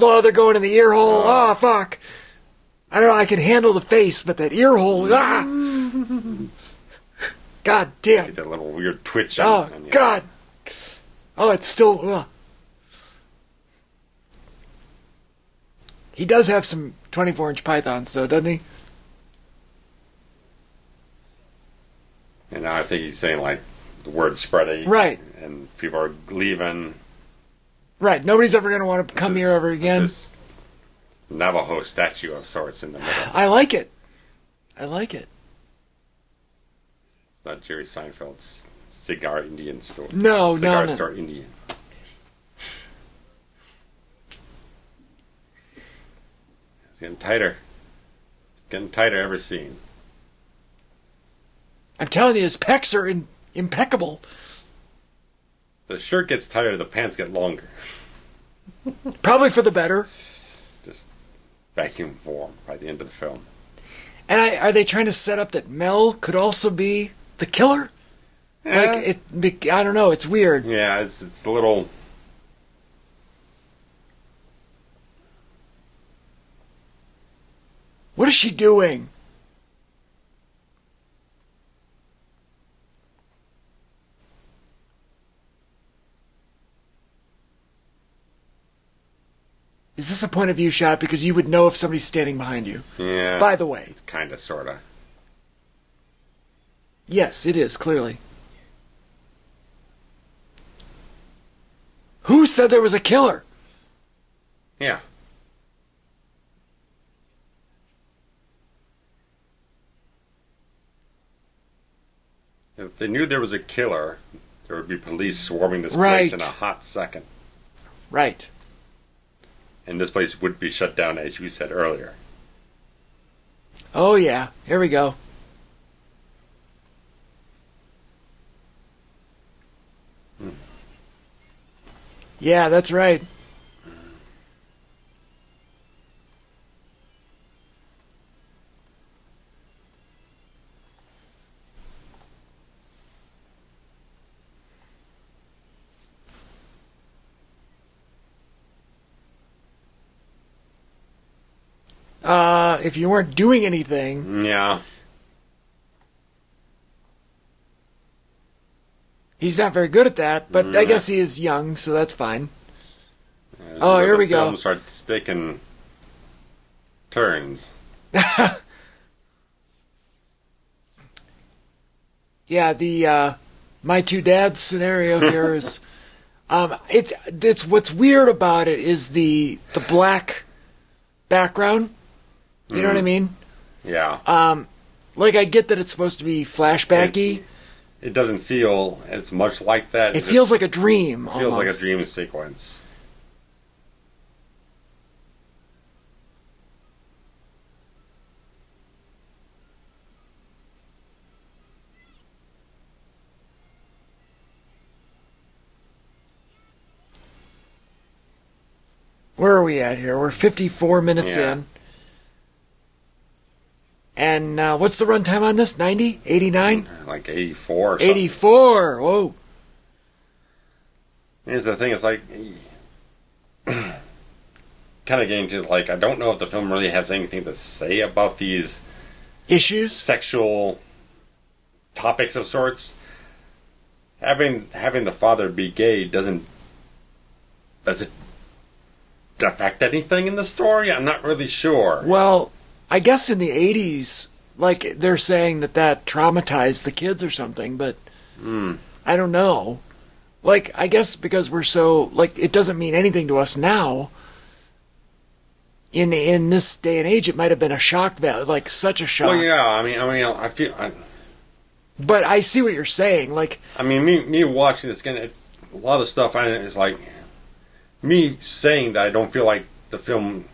Oh, they're going in the ear hole. Oh, fuck. I don't know, I can handle the face, but that ear hole, God damn.
Get that little weird twitch.
Oh, God. Oh, it's still... He does have some 24-inch pythons, though, doesn't he?
And now I think he's saying, like, the word's spreading.
Right.
And people are leaving.
Right. Nobody's ever going to want to come here ever again.
This Navajo statue of sorts in the middle.
I like it. I like it.
It's not Jerry Seinfeld's cigar Indian store.
No.
Cigar store Indian. It's getting tighter. It's getting tighter every scene.
I'm telling you, his pecs are impeccable.
The shirt gets tighter, the pants get longer.
Probably for the better.
Just vacuum form by the end of the film.
And are they trying to set up that Mel could also be the killer?
Yeah.
Like, I don't know, it's weird.
Yeah, it's a little...
What is she doing? Is this a point of view shot? Because you would know if somebody's standing behind you.
Yeah.
By the way.
It's kind of, sort of.
Yes, it is, clearly. Who said there was a killer?
Yeah. If they knew there was a killer, there would be police swarming this place in a hot second.
Right.
And this place would be shut down, as you said earlier.
Oh, yeah. Here we go. Yeah, that's right. If you weren't doing anything...
Yeah.
He's not very good at that, but I guess he is young, so that's fine.
Oh,
here we go.
Films start taking turns.
Yeah, the my two dads scenario here is it's what's weird about it is the black background. You know what I mean?
Yeah.
Like I get that it's supposed to be flashbacky.
It doesn't feel as much like that.
It feels like a dream.
It feels
almost.
like a dream sequence.
Where are we at here? We're 54 minutes
Yeah.
in. And what's the runtime on this? 90? 89?
Like 84 or something.
84! Whoa.
Here's the thing, it's like... kind of getting to, like, I don't know if the film really has anything to say about these...
issues?
Sexual topics of sorts. Having the father be gay does it affect anything in the story? I'm not really sure.
Well, I guess in the 80s, like, they're saying that traumatized the kids or something, but I don't know. Like, I guess because we're so, like, it doesn't mean anything to us now. In this day and age, it might have been a shock value, like, such a shock.
Well, yeah, I mean, I feel...
But I see what you're saying, like...
I mean, me watching this again, a lot of the stuff is like... Me saying that I don't feel like the film...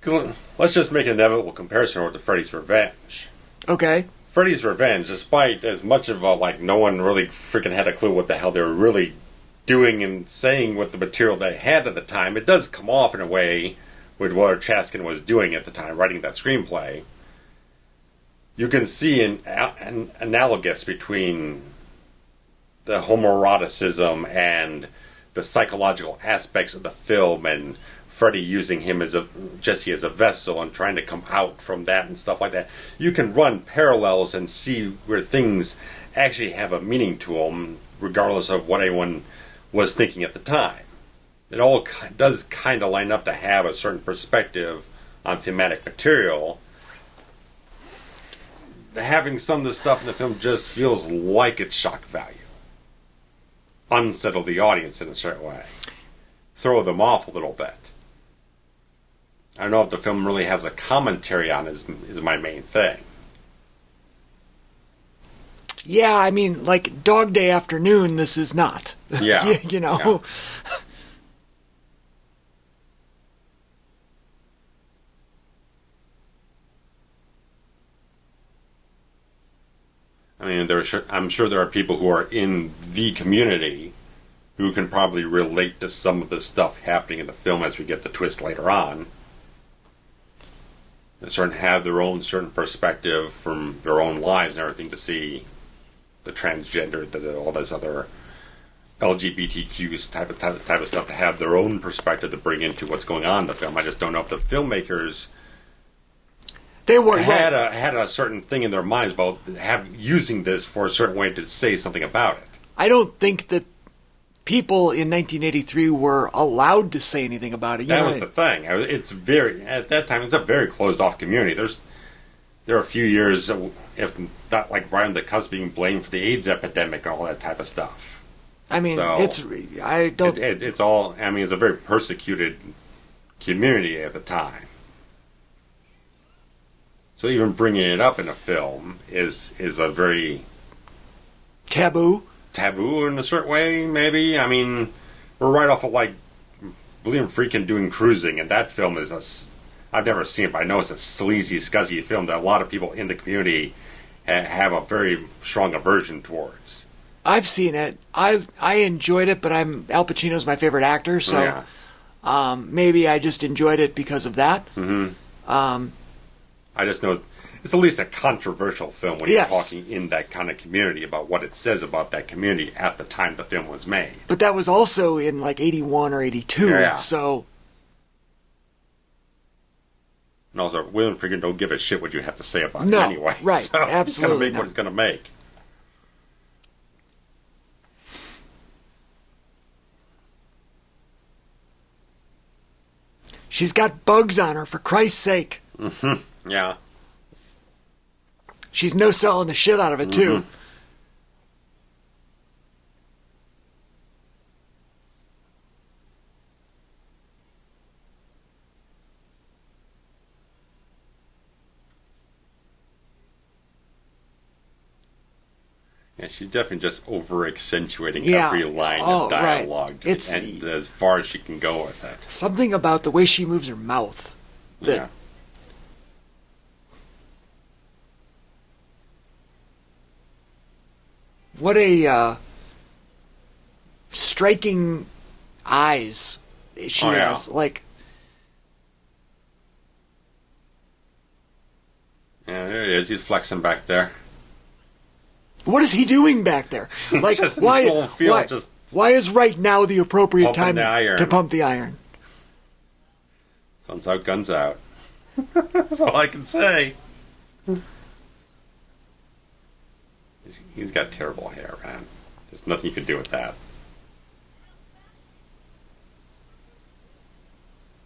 Cause let's just make an inevitable comparison with the Freddy's Revenge.
Okay.
Freddy's Revenge, despite as much of a, like, no one really freaking had a clue what the hell they were really doing and saying with the material they had at the time, it does come off in a way with what Chaskin was doing at the time, writing that screenplay. You can see an analogous between the homoeroticism and the psychological aspects of the film, and Freddy using him Jesse as a vessel and trying to come out from that and stuff like that. You can run parallels and see where things actually have a meaning to them, regardless of what anyone was thinking at the time. It all does kind of line up to have a certain perspective on thematic material. Having some of this stuff in the film just feels like it's shock value. Unsettle the audience in a certain way. Throw them off a little bit. I don't know if the film really has a commentary on it is my main thing.
Yeah, I mean, like, Dog Day Afternoon, this is not.
Yeah.
you know?
Yeah. I mean, I'm sure there are people who are in the community who can probably relate to some of the stuff happening in the film as we get the twist later on. They sort of have their own certain perspective from their own lives and everything to see the transgender, all those other LGBTQ type of stuff, to have their own perspective to bring into what's going on in the film. I just don't know if the filmmakers had a certain thing in their minds about using this for a certain way to say something about it.
I don't think that people in 1983 were allowed to say anything about it.
That was the thing. It's at that time, it's a very closed-off community. There are a few years, if not like right on the cusp, being blamed for the AIDS epidemic and all that type of stuff.
I mean,
so
it's
a very persecuted community at the time. So even bringing it up in a film is a very
taboo
in a certain way, maybe. I mean, we're right off of, like, William Friedkin doing Cruising, and that film is I've never seen it, but I know it's a sleazy, scuzzy film that a lot of people in the community have a very strong aversion towards.
I've seen it. I enjoyed it, but Al Pacino's my favorite actor, so maybe I just enjoyed it because of that.
Mm-hmm. I just know it's at least a controversial film when you're talking in that kind of community about what it says about that community at the time the film was made.
But that was also in like 81 or 82, so...
And also, William Friedkin don't give a shit what you have to say about it
No,
anyway.
right,
So
absolutely
he's going to make
not.
what he's going to make.
She's got bugs on her, for Christ's sake.
Mm-hmm. Yeah.
She's no-selling the shit out of it, too.
Mm-hmm. Yeah, she's definitely just over-accentuating every line of dialogue and as far as she can go with it.
Something about the way she moves her mouth. What a striking eyes she has. Like,
is. He's flexing back there.
What is he doing back there? Like,
Just
why?
in the whole field,
Why,
just
why is right now the appropriate
pumping
time
the iron.
to pump the iron?
Sun's out, guns out. That's all I can say. He's got terrible hair, man. There's nothing you can do with that.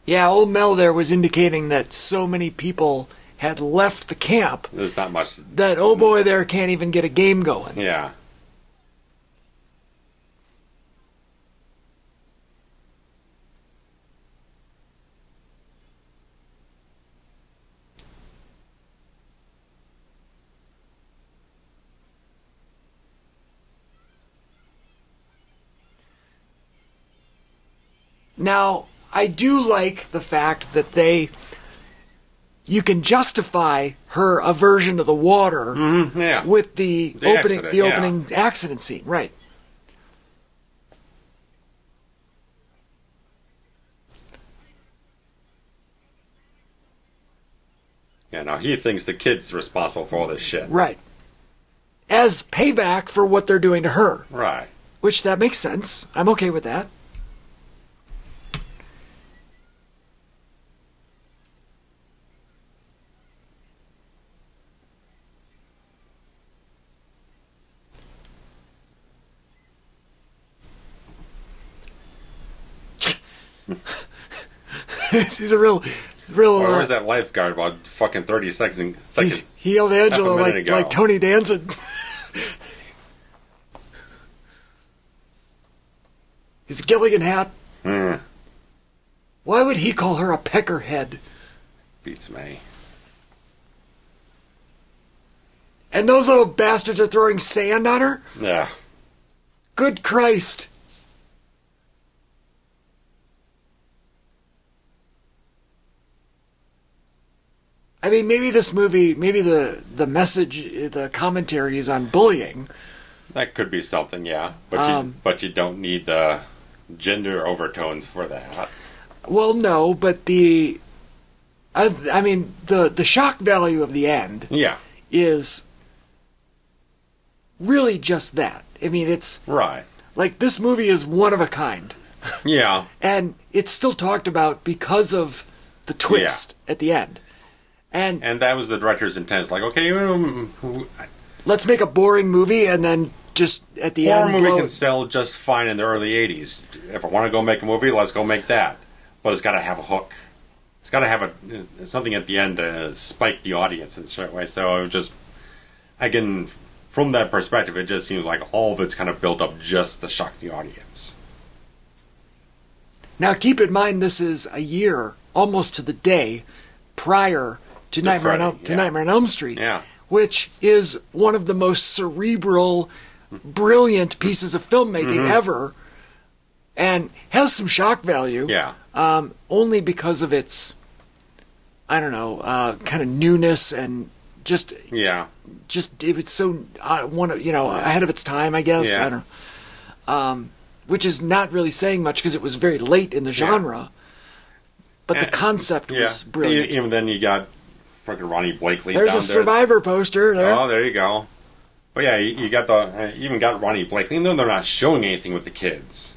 Yeah, old Mel there was indicating that so many people had left the camp
There's not much.
that old boy there can't even get a game going.
Yeah.
Now, I do like the fact that you can justify her aversion to the water
Yeah.
with the
accident,
opening accident scene, right?
Yeah, now he thinks the kid's responsible for all this shit.
Right. As payback for what they're doing to her.
Right.
Which, that makes sense. I'm okay with that. He's a real.
Or where's that lifeguard about fucking 30 seconds?
He yelled Angelo
half a minute
like
ago.
Tony Danza. His Gilligan hat.
Mm,
Why would he call her a peckerhead?
beats me.
And those little bastards are throwing sand on her?
Yeah.
Good Christ. I mean, maybe this movie, maybe the message, the commentary is on bullying.
That could be something, yeah. But you don't need the gender overtones for that.
Well, no, but the shock value of the end
Yeah.
is really just that. I mean, it's
Right.
like this movie is one of a kind.
Yeah.
And it's still talked about because of the twist at the end. And
that was the director's intent. It's like, okay,
let's make a boring movie and then just at the
horror
end
movie
blow
can
it.
sell just fine in the early 80s. If I want to go make a movie, let's go make that. But it's got to have a hook. It's got to have something at the end to spike the audience in a certain way. So it just, again, from that perspective, it just seems like all of it's kind of built up just to shock the audience.
Now keep in mind this is a year, almost to the day, prior to Nightmare on Elm Street.
Yeah.
Which is one of the most cerebral, brilliant pieces of filmmaking ever, and has some shock value.
Yeah.
Only because of its, I don't know, kind of newness and just
Yeah.
it was so ahead of its time, I guess.
Yeah.
I don't know. Which is not really saying much because it was very late in the genre. But the concept was brilliant.
Even then, you got fucking Ronnie Blakely
There's
down
a Survivor poster there.
Oh, there you go. But yeah, you got even got Ronnie Blakely, even though they're not showing anything with the kids.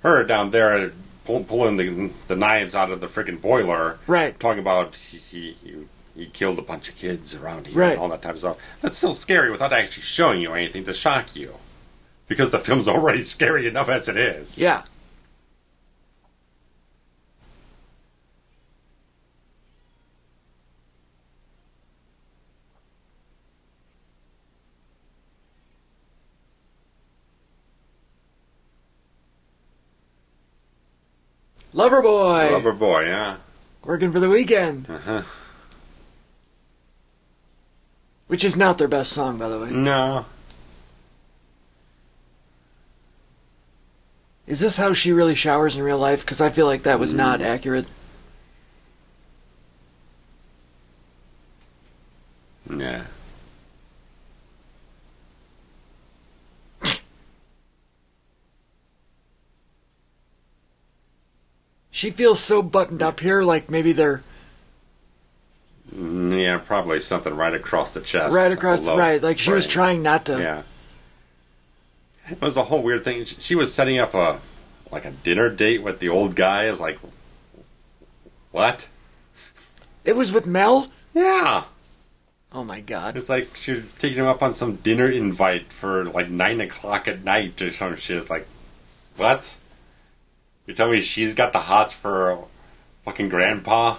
Her down there pulling the knives out of the freaking boiler.
Right.
Talking about he killed a bunch of kids around here
Right.
and all that type of stuff. That's still scary without actually showing you anything to shock you. Because the film's already scary enough as it is.
Yeah. Loverboy.
Loverboy, yeah.
Working for the weekend.
Uh-huh.
Which is not their best song, by the way.
No.
Is this how she really showers in real life? Because I feel like that was not accurate.
Yeah.
She feels so buttoned up here, like maybe they're...
Yeah, yeah, probably something right across the chest.
Right across the right. Like she was trying not to.
Yeah. It was a whole weird thing. She was setting up a dinner date with the old guy. Is like, what?
It was with Mel?
Yeah.
Oh my god.
It's like she was taking him up on some dinner invite for like 9 o'clock at night or some shit. It's like, what? You tell me she's got the hots for a fucking grandpa?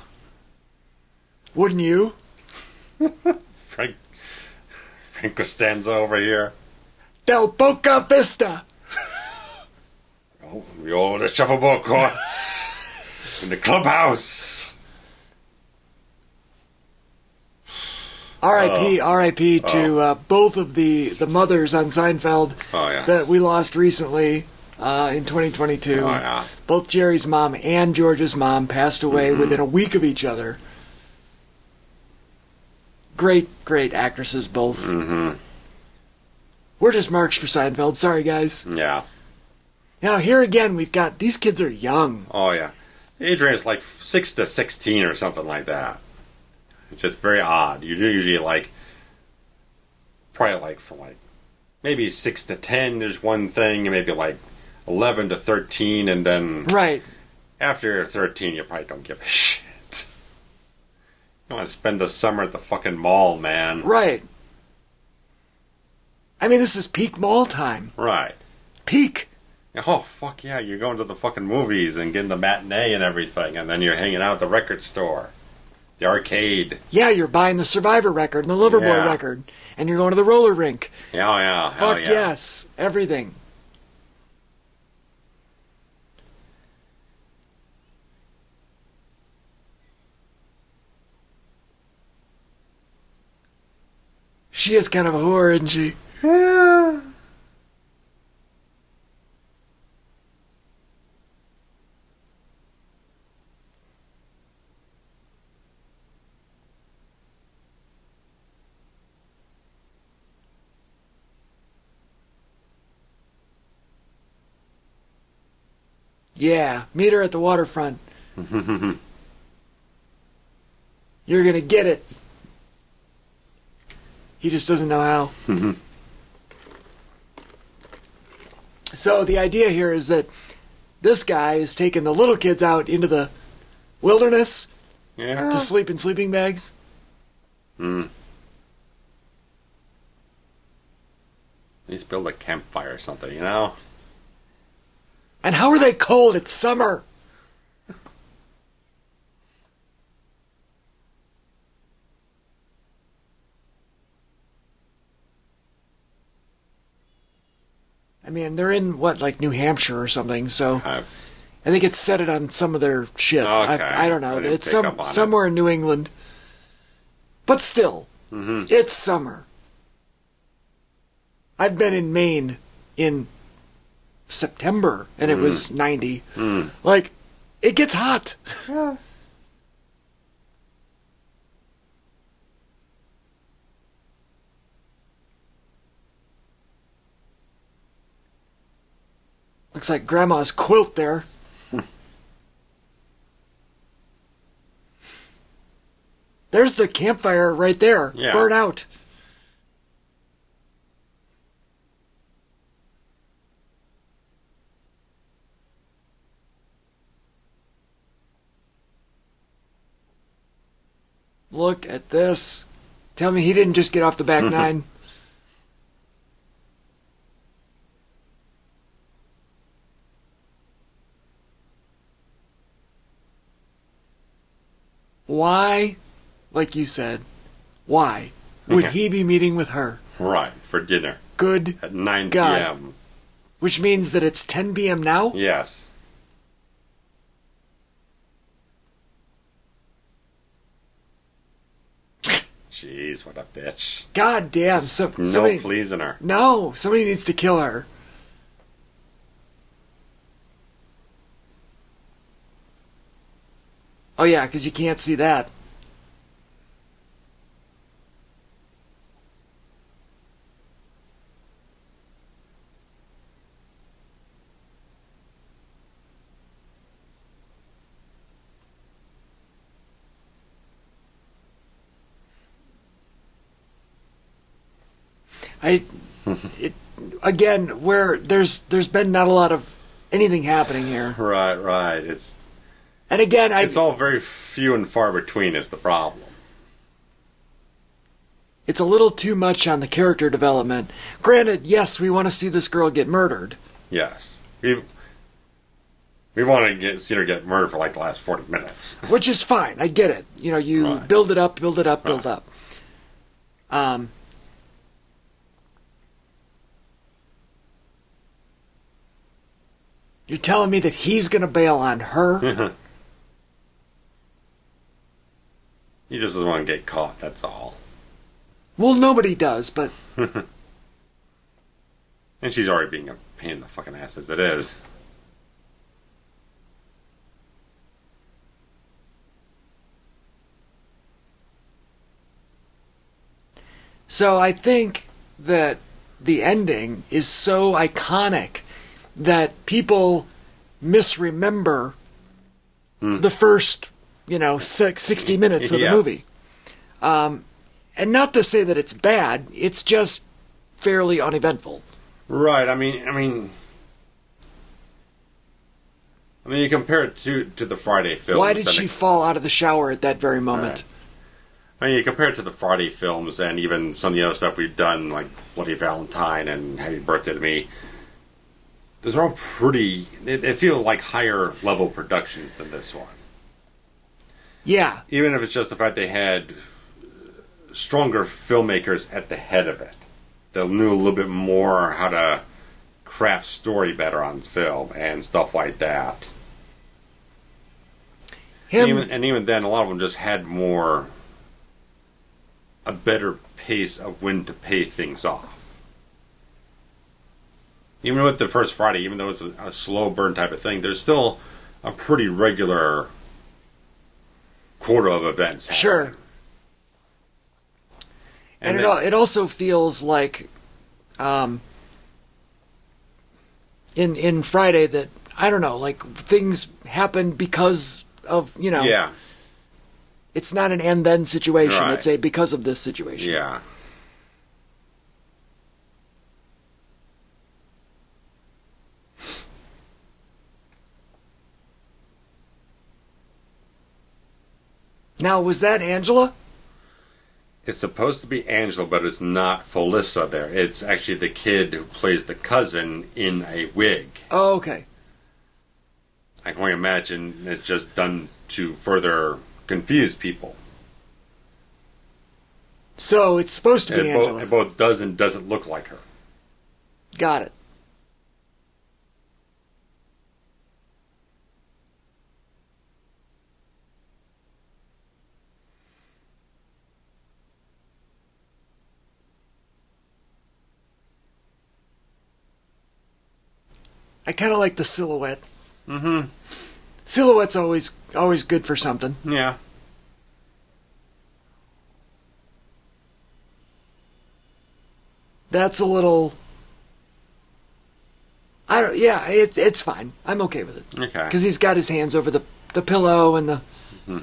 Wouldn't you?
Frank Costanza over here.
Del Boca Vista.
Oh, the old shuffleboard courts in the clubhouse.
R.I.P. to both of the mothers on Seinfeld that we lost recently in 2022.
Oh, yeah.
Both Jerry's mom and George's mom passed away within a week of each other. Great actresses, both. Mm-hmm. We're just marks for Seinfeld. Sorry, guys.
Yeah.
Now, here again, we've got... These kids are young.
Oh, yeah. Age range is like 6 to 16 or something like that. It's just very odd. You do usually probably from maybe 6 to 10, there's one thing, and maybe 11 to 13, and then...
Right.
After you're 13, you probably don't give a shit. You want to spend the summer at the fucking mall, man.
Right. I mean, this is peak mall time.
Right.
Peak.
Oh, fuck yeah, you're going to the fucking movies and getting the matinee and everything, and then you're hanging out at the record store. The arcade.
Yeah, you're buying the Survivor record and the Liverboy record. And you're going to the roller rink.
Yeah.
Fuck yes. Everything. She is kind of a whore, isn't she?
Yeah.
Yeah, meet her at the waterfront. You're gonna get it. He just doesn't know how. So the idea here is that this guy is taking the little kids out into the wilderness to sleep in sleeping bags.
At least build a campfire or something, you know?
And how are they cold? It's summer. I mean, they're in, New Hampshire or something, so... I think it's set it on some of their shit.
Okay.
I don't know. It's somewhere in New England. But still, it's summer. I've been in Maine in September, and it was 90. It gets hot.
Yeah.
Looks like Grandma's quilt there. There's the campfire right there.
Yeah.
Burn out. Look at this. Tell me he didn't just get off the back nine. Why, like you said, why would he be meeting with her?
Right, for dinner.
Good
At 9
God.
p.m.
Which means that it's 10 p.m. now?
Yes. Jeez, what a bitch.
God damn.
No pleasing her.
No, somebody needs to kill her. Oh yeah, because you can't see that. Again, where there's been not a lot of anything happening here.
Right.
And again,
it's all very few and far between is the problem.
It's a little too much on the character development. Granted, yes, we want to see this girl get murdered.
Yes. We want to see her get murdered for like the last 40 minutes.
Which is fine. I get it. You know, you
Right.
build it up. Build up. You're telling me that he's going to bail on her?
He just doesn't want to get caught, that's all.
Well, nobody does, but...
And she's already being a pain in the fucking ass as it is.
So I think that the ending is so iconic that people misremember the first, 60 minutes of the
Yes.
movie. And not to say that it's bad, it's just fairly uneventful.
Right, I mean, you compare it to the Friday films.
Why did she fall out of the shower at that very moment?
Right. I mean, you compare it to the Friday films and even some of the other stuff we've done, like Bloody Valentine and Happy Birthday to Me. Those are all pretty... They feel like higher level productions than this one.
Yeah.
Even if it's just the fact they had stronger filmmakers at the head of it. They knew a little bit more how to craft story better on film and stuff like that. Even then, a lot of them just had a better pace of when to pay things off. Even with the first Friday, even though it's a slow burn type of thing, there's still a pretty regular quarter of events happening.
Sure. And it also feels like in Friday that, I don't know, like things happen because of,
Yeah.
It's not an and then situation.
Right.
It's a because of this situation.
Yeah.
Now, was that Angela?
It's supposed to be Angela, but it's not Felissa there. It's actually the kid who plays the cousin in a wig.
Oh, okay.
I can only imagine it's just done to further confuse people.
So it's supposed to be Angela.
It both does and doesn't look like her.
Got it. I kind of like the silhouette.
Mm-hmm.
Silhouette's always good for something.
Yeah.
That's a little... it's fine. I'm okay with it.
Okay.
Because he's got his hands over the pillow and the...
Mm-hmm.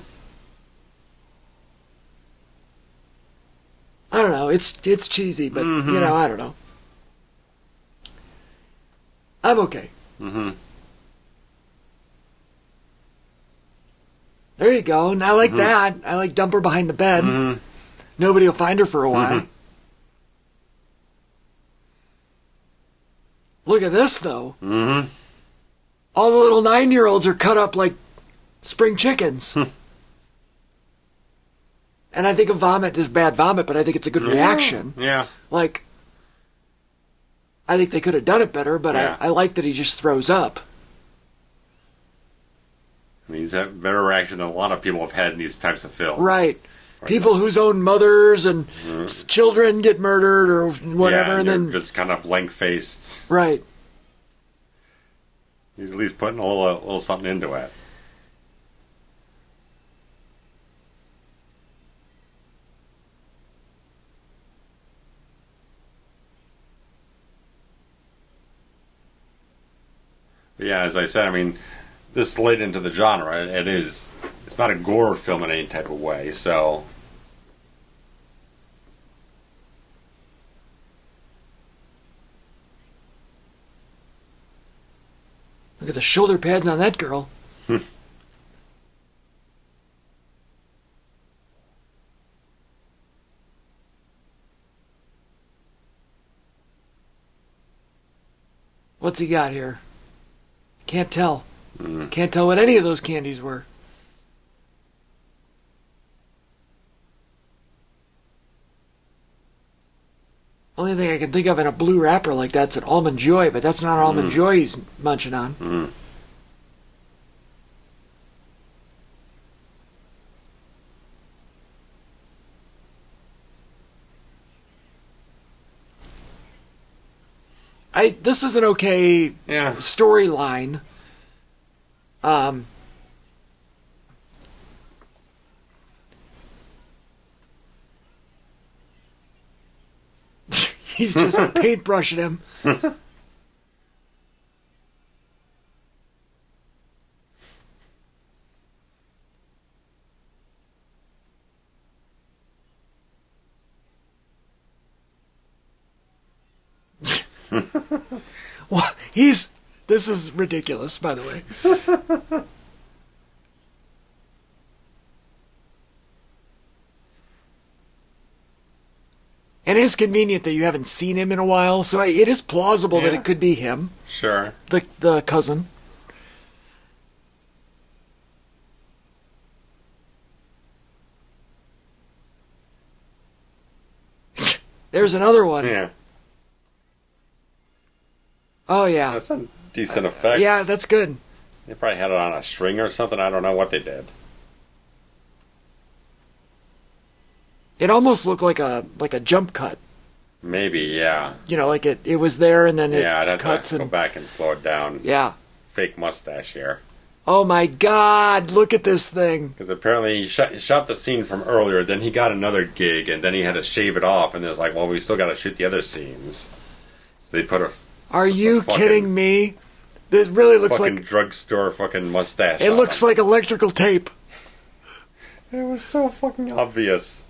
I don't know. It's cheesy, but, I don't know. I'm okay.
Mm-hmm.
There you go. And I like that. I like dump her behind the bed.
Mm-hmm.
Nobody will find her for a while.
Mm-hmm.
Look at this, though.
Mm-hmm.
All the little 9-year-olds are cut up like spring chickens. And I think a vomit is bad vomit, but I think it's a good reaction.
Yeah.
Like, I think they could have done it better, but
Yeah.
I like that he just throws up.
I mean, he's had a better reaction than a lot of people have had in these types of films.
Right. People whose own mothers and children get murdered or whatever,
Yeah,
and then...
just kind of blank-faced.
Right.
He's at least putting a little something into it. But yeah, as I said, I mean, this late into the genre, it's not a gore film in any type of way, so...
Look at the shoulder pads on that girl. What's he got here? Can't tell. Can't tell what any of those candies were. Only thing I can think of in a blue wrapper like that's an Almond Joy, but that's not Almond Joy he's munching on. This is an okay storyline. He's just paintbrushing him. Well, this is ridiculous, by the way. And it is convenient that you haven't seen him in a while, so it is plausible that it could be him.
Sure.
The cousin. There's another one.
Yeah.
Oh, yeah.
That's a decent effect.
Yeah, that's good.
They probably had it on a string or something. I don't know what they did.
It almost looked like a jump cut.
Maybe, yeah.
You know, like it was there and then it
I'd have
cuts
to go back and slow it down.
Yeah.
Fake mustache here.
Oh my God! Look at this thing.
Because apparently he shot the scene from earlier, then he got another gig, and then he had to shave it off, and there's like, well, we still got to shoot the other scenes. So they put a.
Are you kidding me? This really looks
fucking
like
drugstore fucking mustache.
It looks like electrical tape.
It was so fucking obvious.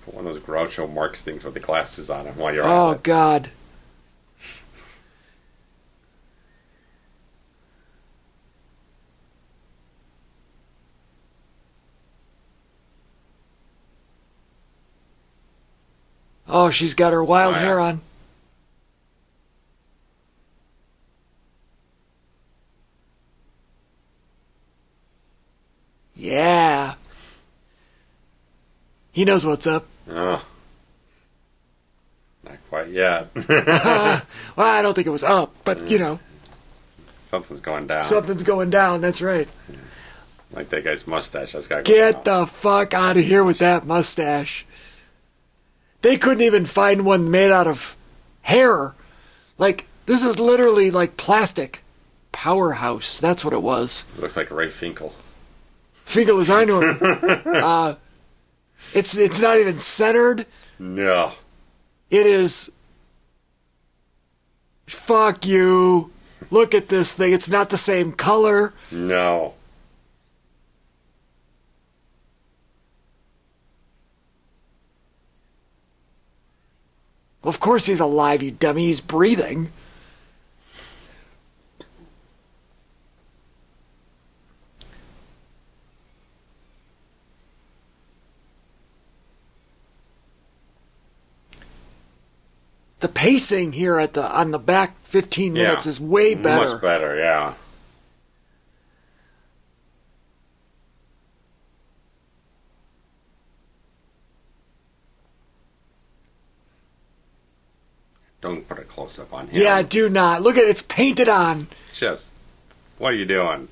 Put one of those Groucho Marx things with the glasses on him while you're
Oh,
at it.
God. Oh, she's got her wild hair on. Yeah. He knows what's up.
Oh. Not quite yet.
Well, I don't think it was up, but, you know.
Something's going down.
Something's going down, that's right.
Like that guy's mustache. That's got to go
Get
down.
the fuck out of here with that mustache. They couldn't even find one made out of hair. Like, this is literally like plastic. Powerhouse, that's what it was.
It looks like Ray Finkel.
Finkel as I know him. It's not even centered.
No.
It is. Fuck you. Look at this thing. It's not the same color.
No.
Well, of course he's alive, you dummy. He's breathing. The pacing here on the back 15 minutes is way better.
Much better, yeah. Don't put a close-up on him.
Yeah, do not. Look at it. It's painted on.
Just, what are you doing?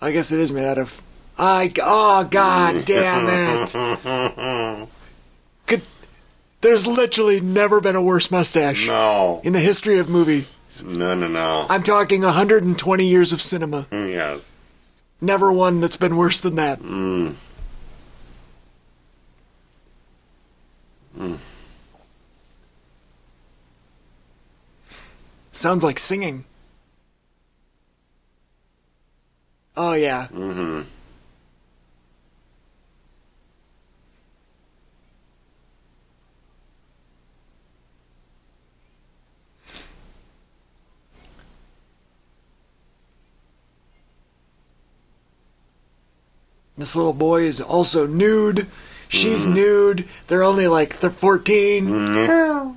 I guess it is made out of... Oh, God damn it. There's literally never been a worse mustache.
No.
In the history of movies.
No.
I'm talking 120 years of cinema.
Yes.
Never one that's been worse than that. Sounds like singing. Oh, yeah. this little boy is also nude. She's nude. They're only like they're 14.
Mm.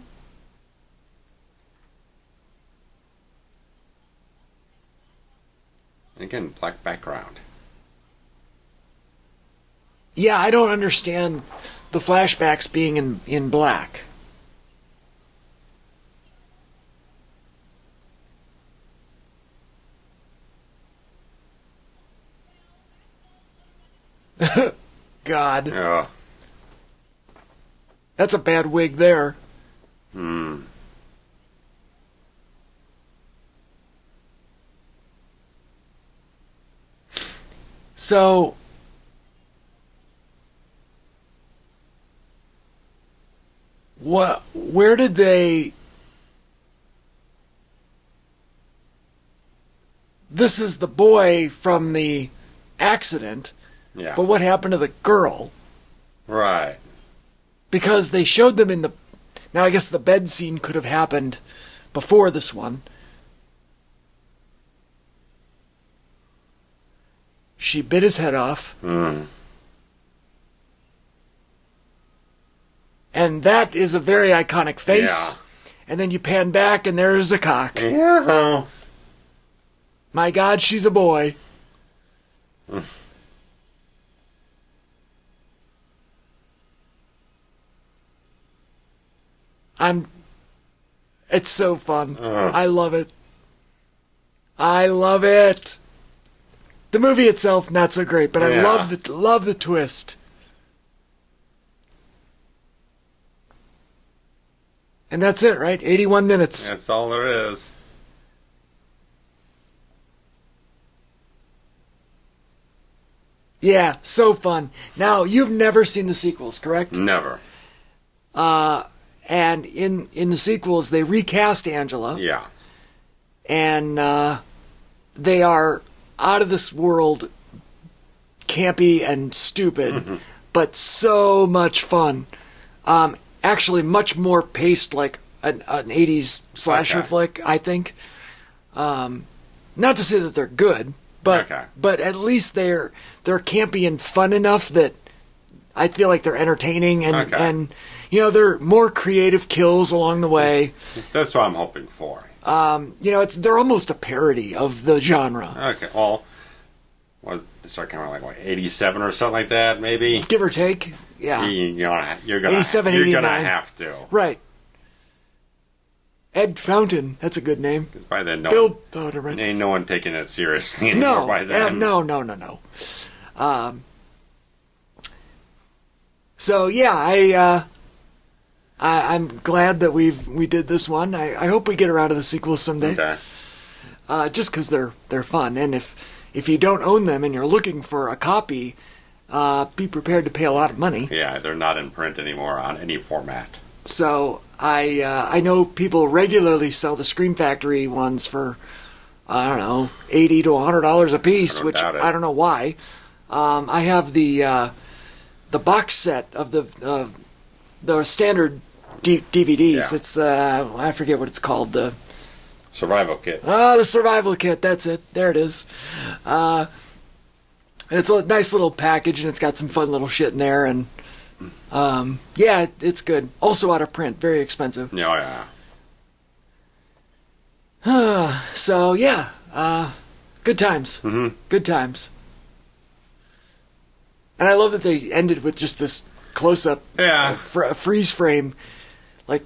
Again, black background.
Yeah, I don't understand the flashbacks being in black. God.
Yeah.
That's a bad wig there.
Hmm.
So, where did they... This is the boy from the accident,
Yeah.
but what happened to the girl?
Right.
Because they showed them in the... Now, I guess the bed scene could have happened before this one. She bit his head off.
Mm.
And that is a very iconic face.
Yeah.
And then you pan back and there's a cock.
Yeah.
My God, she's a boy. It's so fun. I love it. I love it. The movie itself, not so great, but I
Yeah.
love the twist. And that's it, right? 81 minutes.
That's all there is.
Yeah, so fun. Now, you've never seen the sequels, correct?
Never.
And in the sequels, they recast Angela.
Yeah.
And they are out of this world, campy and stupid, but so much fun. Actually, much more paced like an 80s slasher flick, I think. Not to say that they're good, but at least they're campy and fun enough that I feel like they're entertaining and you know, they're more creative kills along the way.
That's what I'm hoping for.
You know, they're almost a parody of the genre.
Okay, well, they start coming out like 87 or something like that, maybe.
Give or take, yeah.
You're gonna
87,
you're
89.
gonna have to.
Right. Ed Fountain, that's a good name.
'Cause by then, ain't no one taking it seriously anymore by then.
No. So yeah, I'm glad that we did this one. I hope we get around to the sequels someday.
Okay.
Just because they're fun, and if you don't own them and you're looking for a copy, be prepared to pay a lot of money.
Yeah, they're not in print anymore on any format.
So I know people regularly sell the Scream Factory ones for I don't know $80 to $100 a piece, which I don't know why. I have the box set of the standard DVDs.
Yeah.
It's I forget what it's called. The
Survival kit.
the survival kit. That's it. There it is. And it's a nice little package, and it's got some fun little shit in there. And yeah, it's good. Also out of print, very expensive.
Oh, yeah.
So yeah, good times.
Mm-hmm.
Good times. And I love that they ended with just this close-up, freeze frame. Like,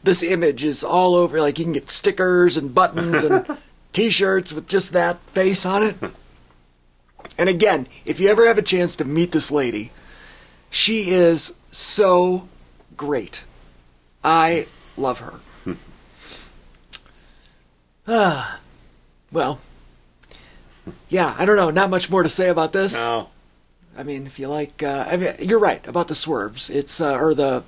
this image is all over. Like, you can get stickers and buttons and T-shirts with just that face on it. And again, if you ever have a chance to meet this lady, she is so great. I love her. Well, yeah, I don't know. Not much more to say about this.
No.
I mean, if you like, I mean, you're right about the swerves. It's or the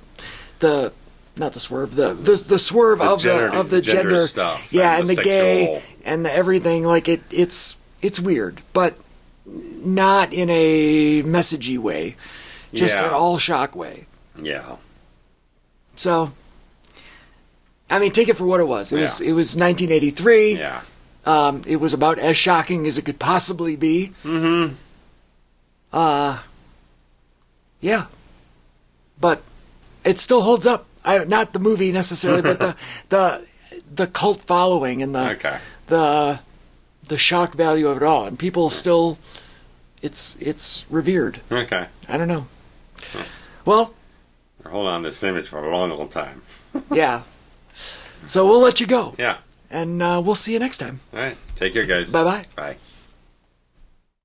not the swerve, the swerve of the gender
stuff.
Yeah, and the gay
sexual.
and the everything. Like it's weird, but not in a messagey way, just an all shock way.
Yeah.
So, I mean, take it for what it was. It was 1983.
Yeah.
It was about as shocking as it could possibly be.
Mm-hmm.
Yeah. But it still holds up. Not the movie necessarily, but the cult following and the shock value of it all, and people still, it's revered.
Okay.
I don't know. Well,
We're holding on to this image for a long, long time.
yeah. So we'll let you go.
Yeah.
And we'll see you next time.
All right. Take care, guys.
Bye-bye.
Bye.